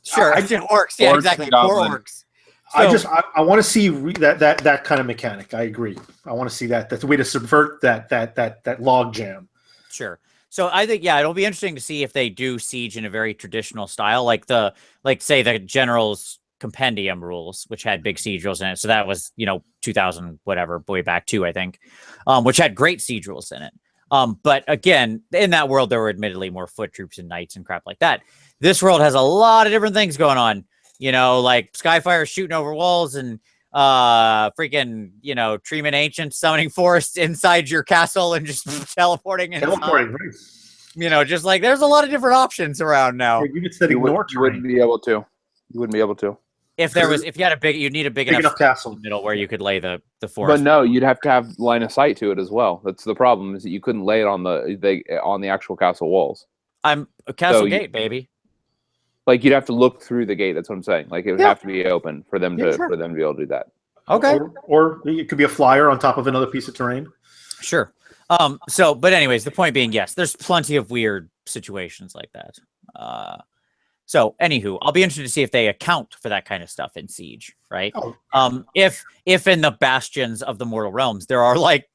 Sure, I did orcs. Yeah, exactly. Poor orcs. So, I want to see that kind of mechanic. I agree. I want to see that. That's a way to subvert that log jam. Sure. So I think, yeah, it'll be interesting to see if they do siege in a very traditional style, like say the General's Compendium rules, which had big siege rules in it. So that was 2000 whatever, way back too, I think, which had great siege rules in it. But again, in that world, there were admittedly more foot troops and knights and crap like that. This world has a lot of different things going on, like Skyfire shooting over walls and freaking, Treeman Ancient summoning forests inside your castle and just teleporting. Teleporting, right. Just like there's a lot of different options around now. You wouldn't be able to. You wouldn't be able to. If you had you'd need a big enough castle in the middle where you could lay the forest. But no, you'd have to have line of sight to it as well. That's the problem, is that you couldn't lay it on the actual castle walls. I'm a castle gate, baby. Like you'd have to look through the gate. That's what I'm saying. Like it would have to be open for them to sure. be able to do that. Okay. Or it could be a flyer on top of another piece of terrain. Sure. But anyways, the point being, yes, there's plenty of weird situations like that. So anywho, I'll be interested to see if they account for that kind of stuff in Siege, right? Oh. If in the bastions of the Mortal Realms, there are like,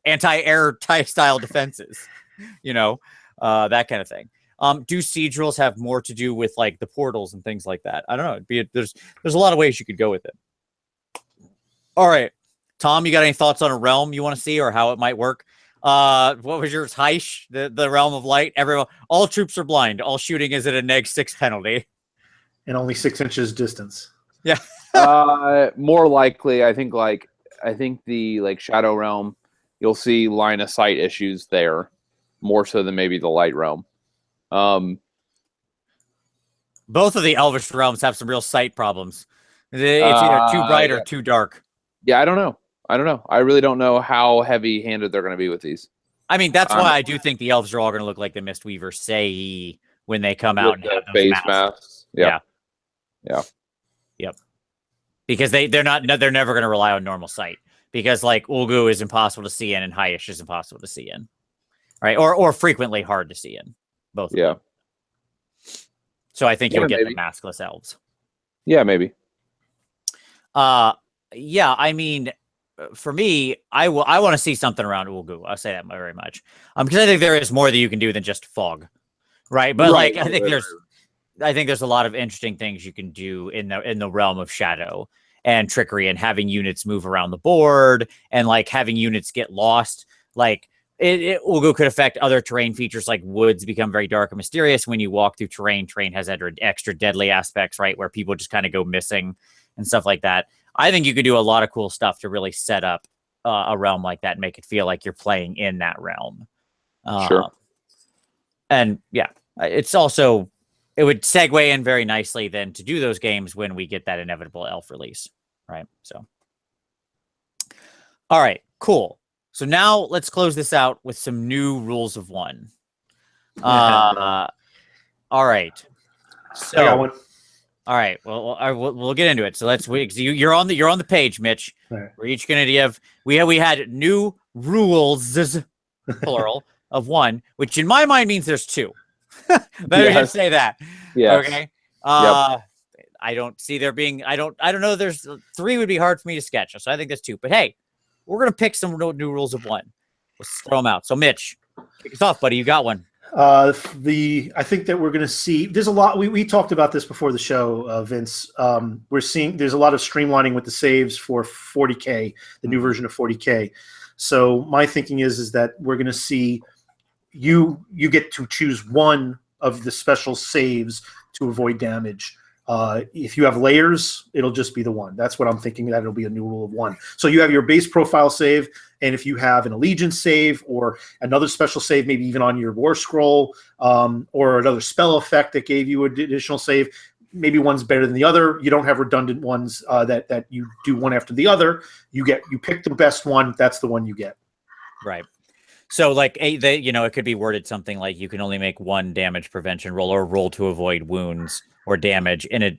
anti-air style defenses, that kind of thing. Do Siege rules have more to do with like the portals and things like that? I don't know. There's a lot of ways you could go with it. All right. Tom, you got any thoughts on a realm you want to see or how it might work? What was yours? Heish, the realm of light. All troops are blind. All shooting is at a -6 penalty, and only 6 inches distance. Yeah. More likely, I think the Shadow Realm, you'll see line of sight issues there, more so than maybe the Light Realm. Both of the Elvish realms have some real sight problems. It's either too bright or too dark. Yeah, I don't know. I really don't know how heavy-handed they're going to be with these. I mean, that's why I do think the elves are all going to look like the Mistweaver say when they come out and have those face masks. Yeah. Yep. Because they're never going to rely on normal sight. Because like Ulgu is impossible to see in and Hyish is impossible to see in. Right? Or frequently hard to see in. Both of them. So I think you'll get the maskless elves. Yeah, maybe. Yeah, I mean, for me, I want to see something around Ulgu. I'll say that very much. Because I think there is more that you can do than just fog, right? But I think there's a lot of interesting things you can do in the realm of shadow and trickery and having units move around the board and like having units get lost. Like Ulgu could affect other terrain features like woods become very dark and mysterious when you walk through terrain. Terrain has extra deadly aspects, right? Where people just kind of go missing and stuff like that. I think you could do a lot of cool stuff to really set up a realm like that and make it feel like you're playing in that realm. Sure. And yeah, it would segue in very nicely then to do those games when we get that inevitable elf release, right? So, all right, cool. So now let's close this out with some new rules of one. All right. So, I got one. All right. Well, we'll get into it. So you're on the page, Mitch. Right. We're each gonna have we had new rules, plural of one, which in my mind means there's two. Better just say that. Yeah. Okay. I don't see there being. I don't know. There's three would be hard for me to sketch. So I think there's two. But hey, we're gonna pick some new rules of one. Let's throw them out. So Mitch, kick us off, buddy. You got one. I think that we're going to see. There's a lot. We talked about this before the show, Vince. We're seeing there's a lot of streamlining with the saves for 40K, the new version of 40K. So my thinking is that we're going to see you get to choose one of the special saves to avoid damage. If you have layers, it'll just be the one. That's what I'm thinking. That it'll be a new rule of one. So you have your base profile save, and if you have an allegiance save or another special save, maybe even on your war scroll, or another spell effect that gave you an additional save, maybe one's better than the other. You don't have redundant ones that you do one after the other. You pick the best one. That's the one you get. Right. So like it could be worded something like you can only make one damage prevention roll or roll to avoid wounds or damage in a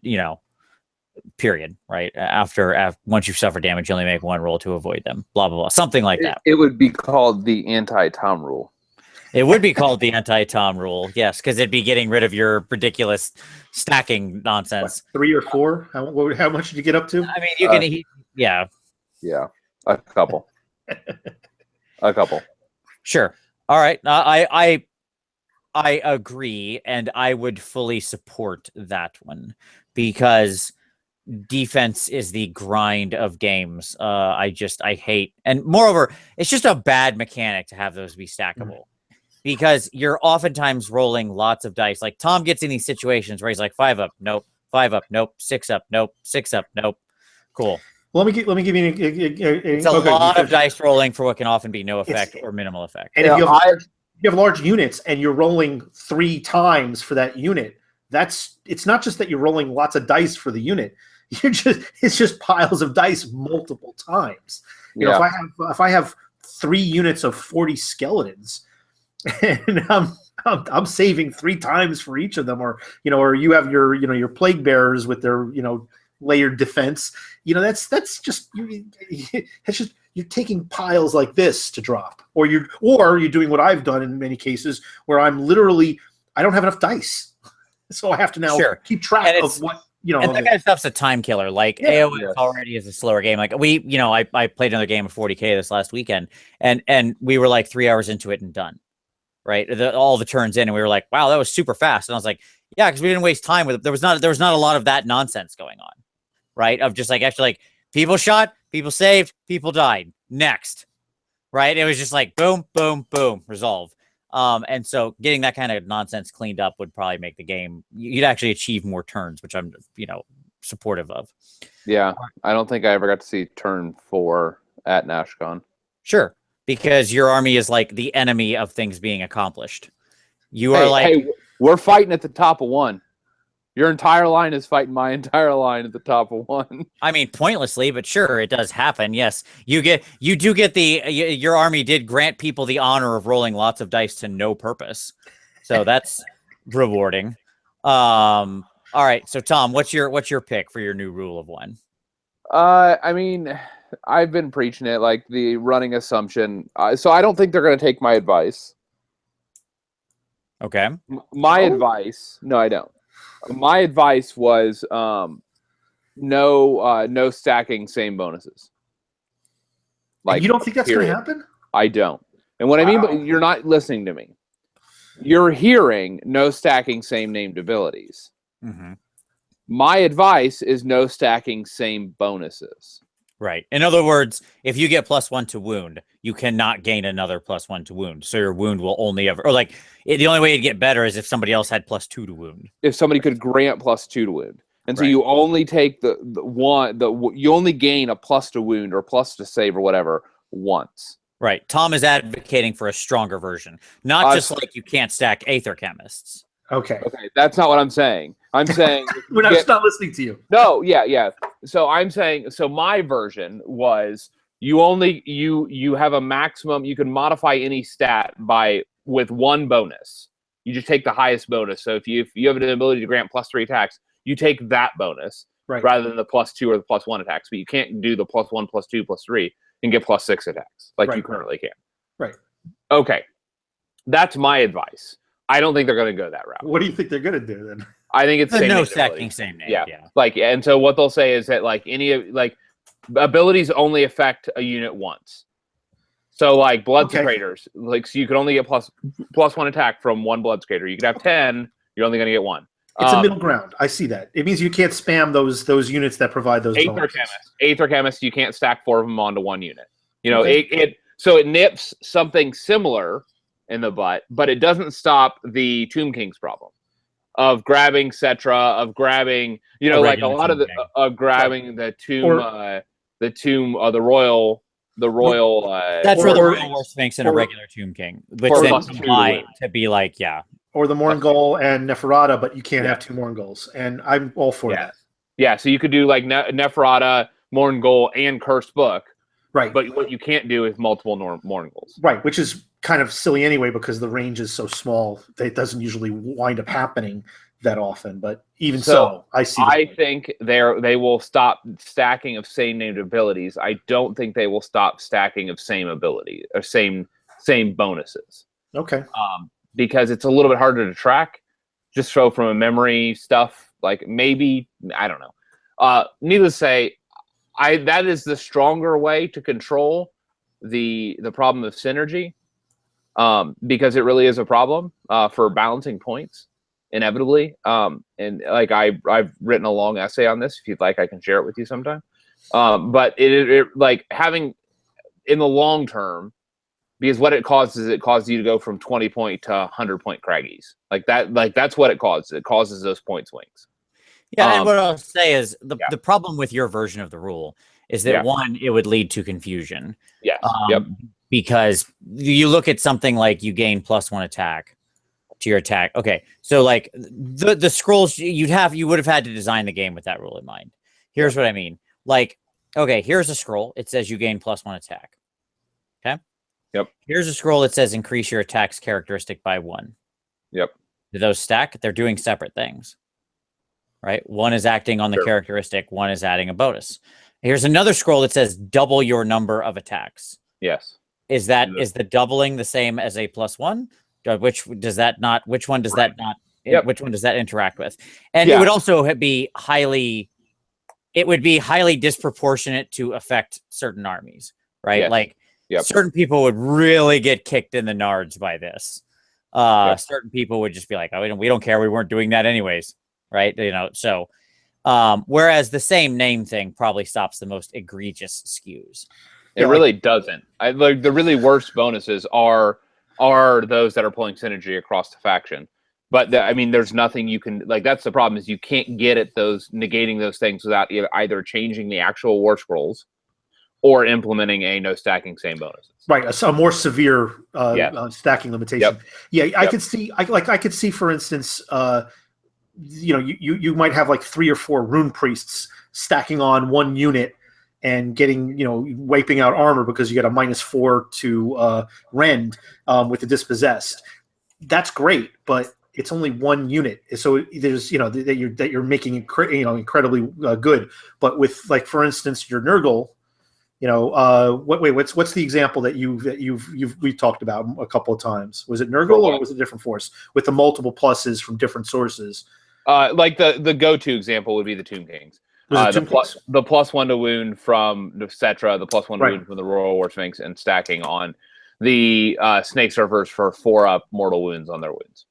period, right? After once you've suffered damage, you only make one roll to avoid them. Blah blah blah, something like that. It would be called the anti-Tom rule. It would be called the anti-Tom rule, yes, because it'd be getting rid of your ridiculous stacking nonsense. What, 3 or 4? How much did you get up to? I mean, you can, yeah, a couple, Sure. All right. I agree, and I would fully support that one because defense is the grind of games. I hate, and moreover, it's just a bad mechanic to have those be stackable because you're oftentimes rolling lots of dice. Like Tom gets in these situations where he's like 5 up, nope, 5 up, nope, 6 up, nope, 6 up, nope. Cool. Let me give you it's a lot of dice rolling for what can often be no effect or minimal effect. And if you have large units and you're rolling 3 times for that unit, it's not just that you're rolling lots of dice for the unit. It's just piles of dice multiple times. You know, if I have 3 units of 40 skeletons, and I'm saving 3 times for each of them, or you have your plague bearers with their layered defense. That's just it's just you're taking piles like this to drop, or you're doing what I've done in many cases where I don't have enough dice, so I have to now keep track of what. And that kind of stuff's a time killer. Like AOS already is a slower game. Like I played another game of 40K this last weekend, and we were like 3 hours into it and done. Right, all the turns in, and we were like, "Wow, that was super fast." And I was like, "Yeah," because we didn't waste time with it. There was not a lot of that nonsense going on, right? Of just actually people shot, people saved, people died. Next, right? It was just like boom, boom, boom, resolve. And so getting that kind of nonsense cleaned up would probably make the game, you'd actually achieve more turns, which I'm, supportive of. Yeah. I don't think I ever got to see turn 4 at NashCon. Sure. Because your army is like the enemy of things being accomplished. Hey, we're fighting at the top of 1. Your entire line is fighting my entire line at the top of 1. I mean, pointlessly, but sure, it does happen. Yes, you do get your army did grant people the honor of rolling lots of dice to no purpose, so that's rewarding. All right, so Tom, what's your pick for your new rule of 1? I mean, I've been preaching it, like the running assumption. So I don't think they're going to take my advice. Okay. My advice, no, I don't. My advice was no stacking same bonuses. Like, and you don't think that's going to happen? I don't. And what I mean, but you're not listening to me. You're hearing no stacking same named abilities. Mm-hmm. My advice is no stacking same bonuses. Right. In other words, if you get +1 to wound, you cannot gain another +1 to wound. So your wound will only ever, the only way you'd get better is if somebody else had +2 to wound. If somebody could grant +2 to wound. And so you only take you only gain a plus to wound or plus to save or whatever once. Right. Tom is advocating for a stronger version, not just you can't stack Aether Chemists. Okay. That's not what I'm saying. I'm saying we're not listening to you. No, yeah. So I'm saying, my version was you have a maximum. You can modify any stat with 1 bonus. You just take the highest bonus. So if you have an ability to grant +3 attacks, you take that bonus rather than the +2 or the +1 attacks. But you can't do the +1, +2, +3 and get +6 attacks you currently can. Right. Okay. That's my advice. I don't think they're going to go that route. What do you think they're going to do then? I think it's no stacking same name. Yeah. And so what they'll say is that abilities only affect a unit once. So blood secrators, so you can only get +1 attack from 1 blood secrator. You could have 10, you're only going to get 1. It's a middle ground. I see that. It means you can't spam those units that provide those. Aether Chemist, you can't stack 4 of them onto 1 unit. It nips something similar in the butt, but it doesn't stop the Tomb King's problem of grabbing Cetra, of grabbing, a lot of grabbing the tomb, the royal. That's where the Royal War Sphinx and a regular Tomb King, which then combine to be or the Morngol and Neferata, but you can't have 2 Morngols, and I'm all for that. Yeah, so you could do Neferata, Morngol, and Cursed Book. Right. But what you can't do is multiple Morngols. Right, which is kind of silly anyway because the range is so small that it doesn't usually wind up happening that often. But even so I see. I think they will stop stacking of same named abilities. I don't think they will stop stacking of same ability or same bonuses. Okay. Because it's a little bit harder to track. Just so from a memory stuff, maybe I don't know. Needless to say, that is the stronger way to control the problem of synergy, because it really is a problem for balancing points inevitably. And I've written a long essay on this. If you'd like, I can share it with you sometime. But it having in the long term, because what it causes you to go from 20 point to 100 point craggies that's what it causes. It causes those point swings. Yeah, and what I'll say is the problem with your version of the rule is that one, it would lead to confusion. Yes. Because you look at something like you gain +1 attack to your attack. Okay, so the scrolls you would have had to design the game with that rule in mind. Here's what I mean. Okay, here's a scroll. It says you gain +1 attack. Okay. Yep. Here's a scroll that says increase your attack's characteristic by 1. Yep. Do those stack? They're doing separate things, right? One is acting on the characteristic, one is adding a bonus. Here's another scroll that says double your number of attacks. Yes. Is the doubling the same as a +1? Which one does that not which one does that interact with? And it would also be highly disproportionate to affect certain armies, right? Yes. Like certain people would really get kicked in the nards by this. Certain people would just be like, oh, we don't care. We weren't doing that anyways. Right. So whereas the same name thing probably stops the most egregious skews. It really doesn't. Like the really worst bonuses are those that are pulling synergy across the faction. But there's nothing you can that's the problem is you can't get at those negating those things without either changing the actual war scrolls or implementing a no stacking same bonuses. Right, a more severe stacking limitation. Yep. I could see. I could see, for instance, you might have like 3 or 4 rune priests stacking on one unit and getting wiping out armor because you got a -4 to rend with the dispossessed. That's great, but it's only one unit, so there's that you're making incredibly good. But with, like, for instance, your Nurgle. What's the example that we've talked about a couple of times? Was it Nurgle or was it a different force with the multiple pluses from different sources? Like the go-to example would be the Tomb Kings. The +1 to wound from the Cetra, the +1 to wound from the Royal War Sphinx, and stacking on the Snake Surfers for 4+ mortal wounds on their wounds.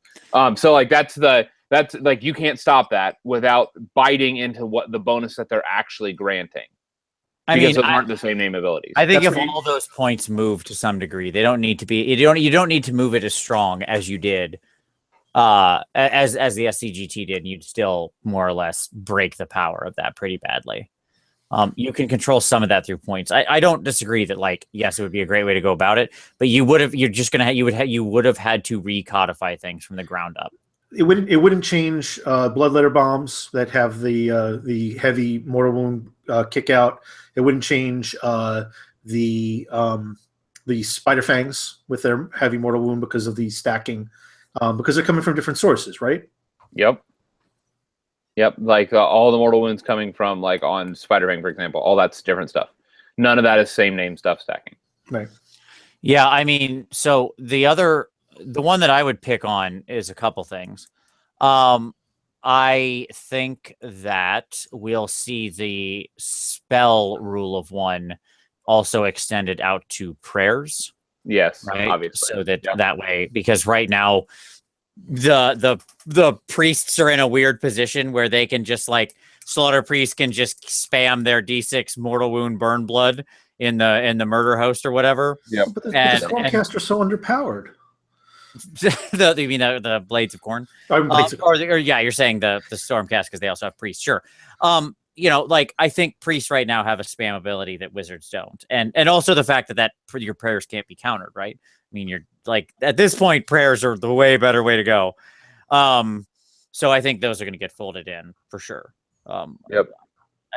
So like that's like you can't stop that without biting into what the bonus that they're actually granting. Because those aren't the same name abilities. I think if all those points move to some degree, they don't need to be. You don't need to move it as strong as you did, as the SCGT did. And you'd still more or less break the power of that pretty badly. You can control some of that through points. I don't disagree that, yes, it would be a great way to go about it, but you would have had to recodify things from the ground up. It wouldn't change bloodletter bombs that have the heavy mortal wound kick out. It wouldn't change the spider fangs with their heavy mortal wound because of the stacking, because they're coming from different sources, right? Yep. Like all the mortal wounds coming from on Spider Fang, for example, all that's different stuff. None of that is same name stuff stacking. Right. Yeah, so the one that I would pick on is a couple things. I think that we'll see the spell rule of 1 also extended out to prayers. Yes, right? obviously. So that way, because right now the priests are in a weird position where they can just slaughter priests can just spam their D6 mortal wound burn blood in the murder host or whatever. Yeah, but the Stormcast are so underpowered. You mean the Blades of Corn? You're saying the Stormcast because they also have priests. Sure. I think priests right now have a spam ability that wizards don't, and also the fact that your prayers can't be countered, right? You're at this point, prayers are the way better way to go. So I think those are going to get folded in for sure. Yep.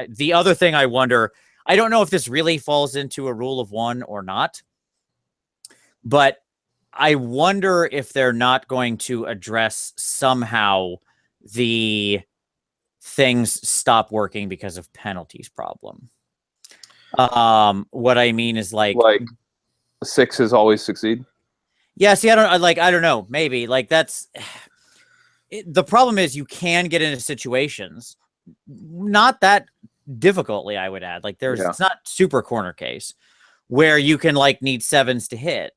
The other thing I wonder, I don't know if this really falls into a rule of 1 or not, but I wonder if they're not going to address somehow the things stop working because of penalties problem. What I mean is like 6s always succeed. Yeah, see, I don't know. Maybe that's the problem is you can get into situations, not that difficultly, I would add. It's not super corner case where you can need 7s to hit.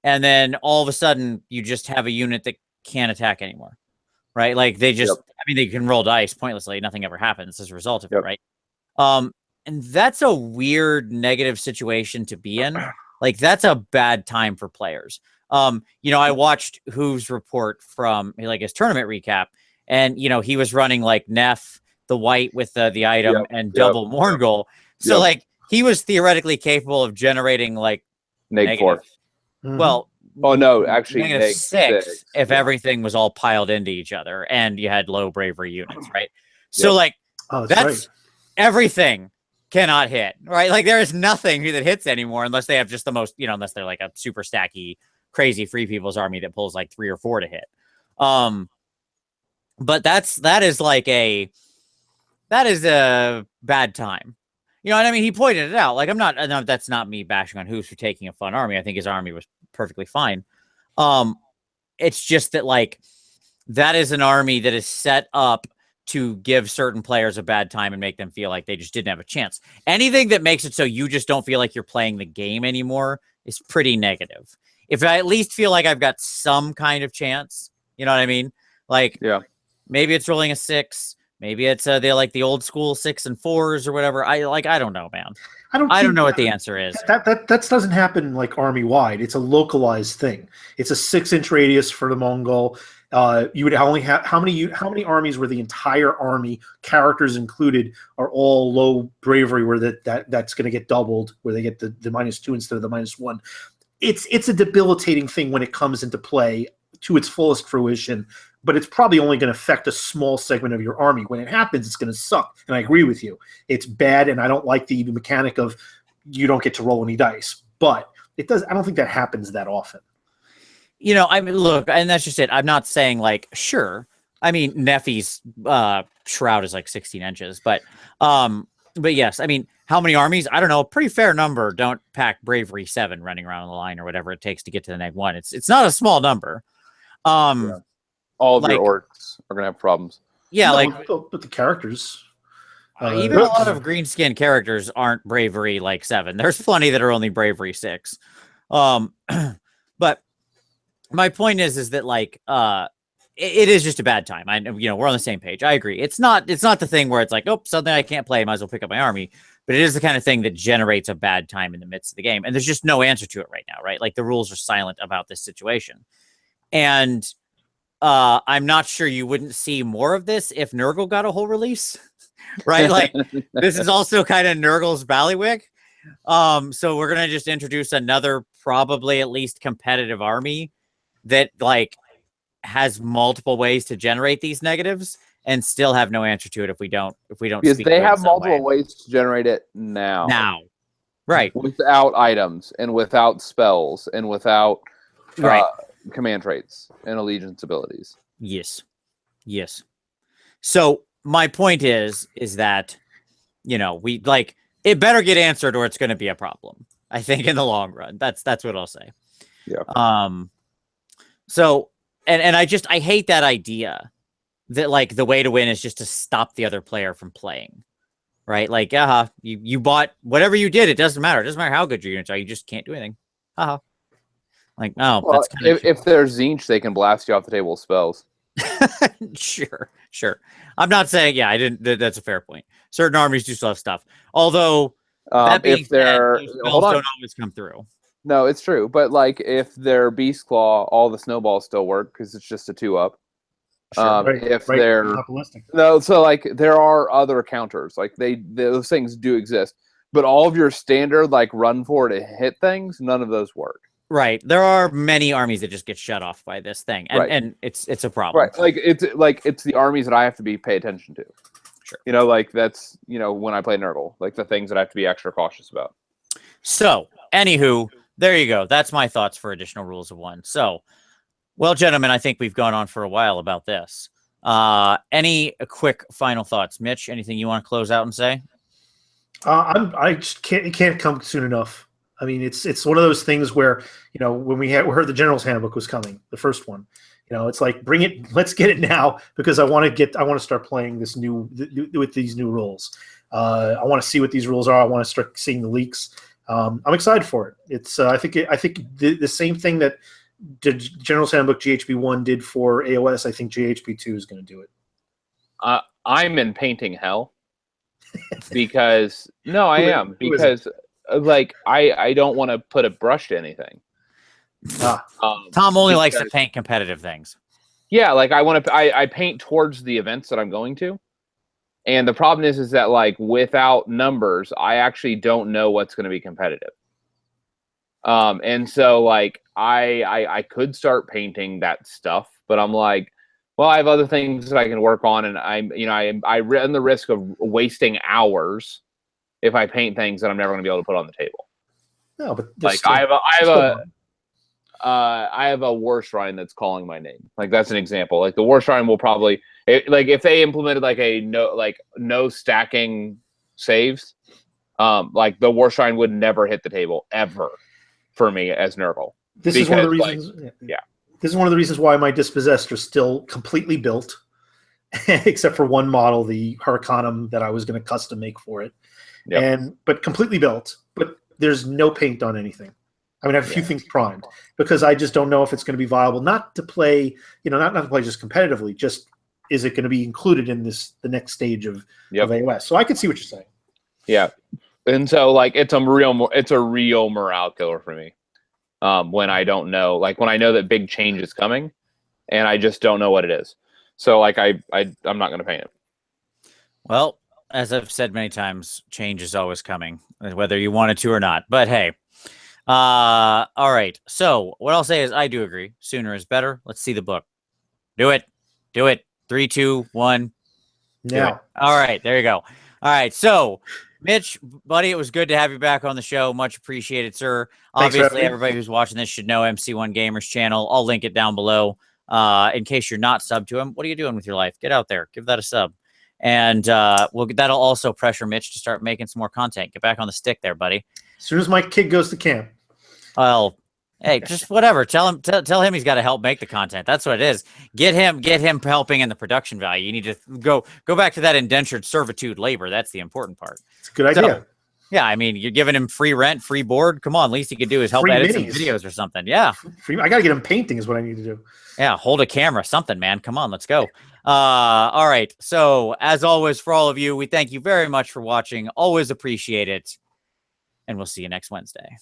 And then all of a sudden you just have a unit that can't attack anymore, right? They just, they can roll dice pointlessly. Nothing ever happens as a result of it, right? And that's a weird negative situation to be in. That's a bad time for players. I watched Who's report from his tournament recap, and he was running Neff, the white with the item, and double Morngul. So he was theoretically capable of generating negative 4. Mm-hmm. Well, oh no, actually negative 6 if everything was all piled into each other and you had low bravery units, right? So that's everything cannot hit, right? Like there is nothing that hits anymore unless they have just the most, unless they're like a super stacky, crazy Free People's Army that pulls like 3 or 4 to hit. But that is a bad time. You know what I mean? He pointed it out. Like that's not me bashing on Hoops for taking a fun army. I think his army was perfectly fine. It's just that like that is an army that is set up to give certain players a bad time and make them feel like they just didn't have a chance. Anything that makes it so you just don't feel like you're playing the game anymore is pretty negative. If I at least feel like I've got some kind of chance, you know what I mean? Like, yeah, maybe it's rolling a 6. Maybe it's they like the old school 6 and 4s or whatever. I don't know, man. I don't know what the answer is. That doesn't happen like army wide. It's a localized thing. It's a 6-inch radius for the Mongol. You would only have how many armies where the entire army, characters included, are all low bravery, where that's going to get doubled, where they get the -2 instead of the -1. It's a debilitating thing when it comes into play to its fullest fruition. But it's probably only going to affect a small segment of your army. When it happens, it's going to suck. And I agree with you. It's bad, and I don't like the mechanic of you don't get to roll any dice. But it does. I don't think that happens that often. I mean, look, and that's just it. I'm not saying like, sure. I mean, Neffy's shroud is like 16 inches, but yes. I mean, how many armies? I don't know. A pretty fair number don't pack Bravery 7 running around the line or whatever it takes to get to the -1. It's not a small number. Yeah. All of your orcs are going to have problems. Yeah, but the characters. Even a lot of green skin characters aren't bravery like 7. There's plenty that are only bravery 6. But my point is that like it is just a bad time. We're on the same page. I agree. It's not the thing where it's like, oh, suddenly I can't play, might as well pick up my army. But it is the kind of thing that generates a bad time in the midst of the game. And there's just no answer to it right now, right? Like the rules are silent about this situation. And I'm not sure you wouldn't see more of this if Nurgle got a whole release, right? Like this is also kind of Nurgle's ballywick. So we're going to just introduce another, probably at least competitive army that like has multiple ways to generate these negatives and still have no answer to it if we don't because they have multiple ways to generate it now, right? Without items and without spells and without command traits and allegiance abilities. Yes. So my point is that we like it better get answered or it's going to be a problem. I think in the long run, that's what I'll say. Yeah. So and I hate that idea that like the way to win is just to stop the other player from playing, right? Like, you bought whatever you did. It doesn't matter. It doesn't matter how good your units are. You just can't do anything. Like, no, well, that's if they're Tzeentch, they can blast you off the table with spells. Sure. I'm not saying, that's a fair point. Certain armies do still have stuff. Although, that being if they're said, spells don't always come through. No, it's true. But like, if they're Beast Claw, all the snowballs still work because it's just a 2-up. So like, there are other counters. Like those things do exist. But all of your standard like run for to hit things, none of those work. Right. There are many armies that just get shut off by this thing. And it's a problem. Right. It's the armies that I have to pay attention to. Sure. Like that's, when I play Nurgle, like the things that I have to be extra cautious about. So, anywho, there you go. That's my thoughts for additional rules of 1. So, well, gentlemen, I think we've gone on for a while about this. Any quick final thoughts? Mitch, anything you want to close out and say? I just can't. It can't come soon enough. I mean, it's one of those things where when we heard the General's Handbook was coming, the first one, it's like bring it. Let's get it now because I want to start playing this with these new rules. I want to see what these rules are. I want to start seeing the leaks. I'm excited for it. It's I think the same thing that the General's Handbook GHB1 did for AOS. I think GHB2 is going to do it. I'm in painting hell because I am because. Like I don't want to put a brush to anything. Tom only likes to paint competitive things. Yeah, like I paint towards the events that I'm going to, and the problem is that like without numbers, I actually don't know what's going to be competitive. And so like I could start painting that stuff, but I'm like, well, I have other things that I can work on, and I run the risk of wasting hours if I paint things that I'm never going to be able to put on the table. No, but Like I have a war shrine that's calling my name. Like that's an example. Like the war shrine will probably like if they implemented like a no stacking saves, like the war shrine would never hit the table ever for me as Nurgle. This is one of the reasons. Yeah. This is one of the reasons why my Dispossessed are still completely built, except for one model, the Hurricanum, that I was going to custom make for it. Yep. But completely built, but there's no paint on anything. I mean, I have a few things primed because I just don't know if it's going to be viable, not to play, not to play just competitively, just is it going to be included in the next stage of AOS? So I can see what you're saying. Yeah. And so like, it's a real morale killer for me. When I don't know, like when I know that big change is coming and I just don't know what it is. So like, I'm not going to paint it. Well, as I've said many times, change is always coming, whether you want it to or not. But hey, all right. So what I'll say is I do agree. Sooner is better. Let's see the book. Do it. 3, 2, 1. Now. All right. There you go. All right. So Mitch, buddy, it was good to have you back on the show. Much appreciated, sir. Thanks, Obviously, everybody who's watching this should know MC1 Gamers channel. I'll link it down below. In case you're not subbed to him, what are you doing with your life? Get out there. Give that a sub. And that'll also pressure Mitch to start making some more content. Get back on the stick there, buddy. As soon as my kid goes to camp. Well, hey, just whatever. Tell him he's got to help make the content. That's what it is. Get him helping in the production value. You need to go back to that indentured servitude labor. That's the important part. It's a good idea. So, yeah, I mean, you're giving him free rent, free board. Come on, least he could do is help Free edit minis. some videos or something. Yeah. I got to get him painting is what I need to do. Yeah, hold a camera, something, man. Come on, let's go. All right. So, as always, for all of you, we thank you very much for watching. Always appreciate it. And we'll see you next Wednesday.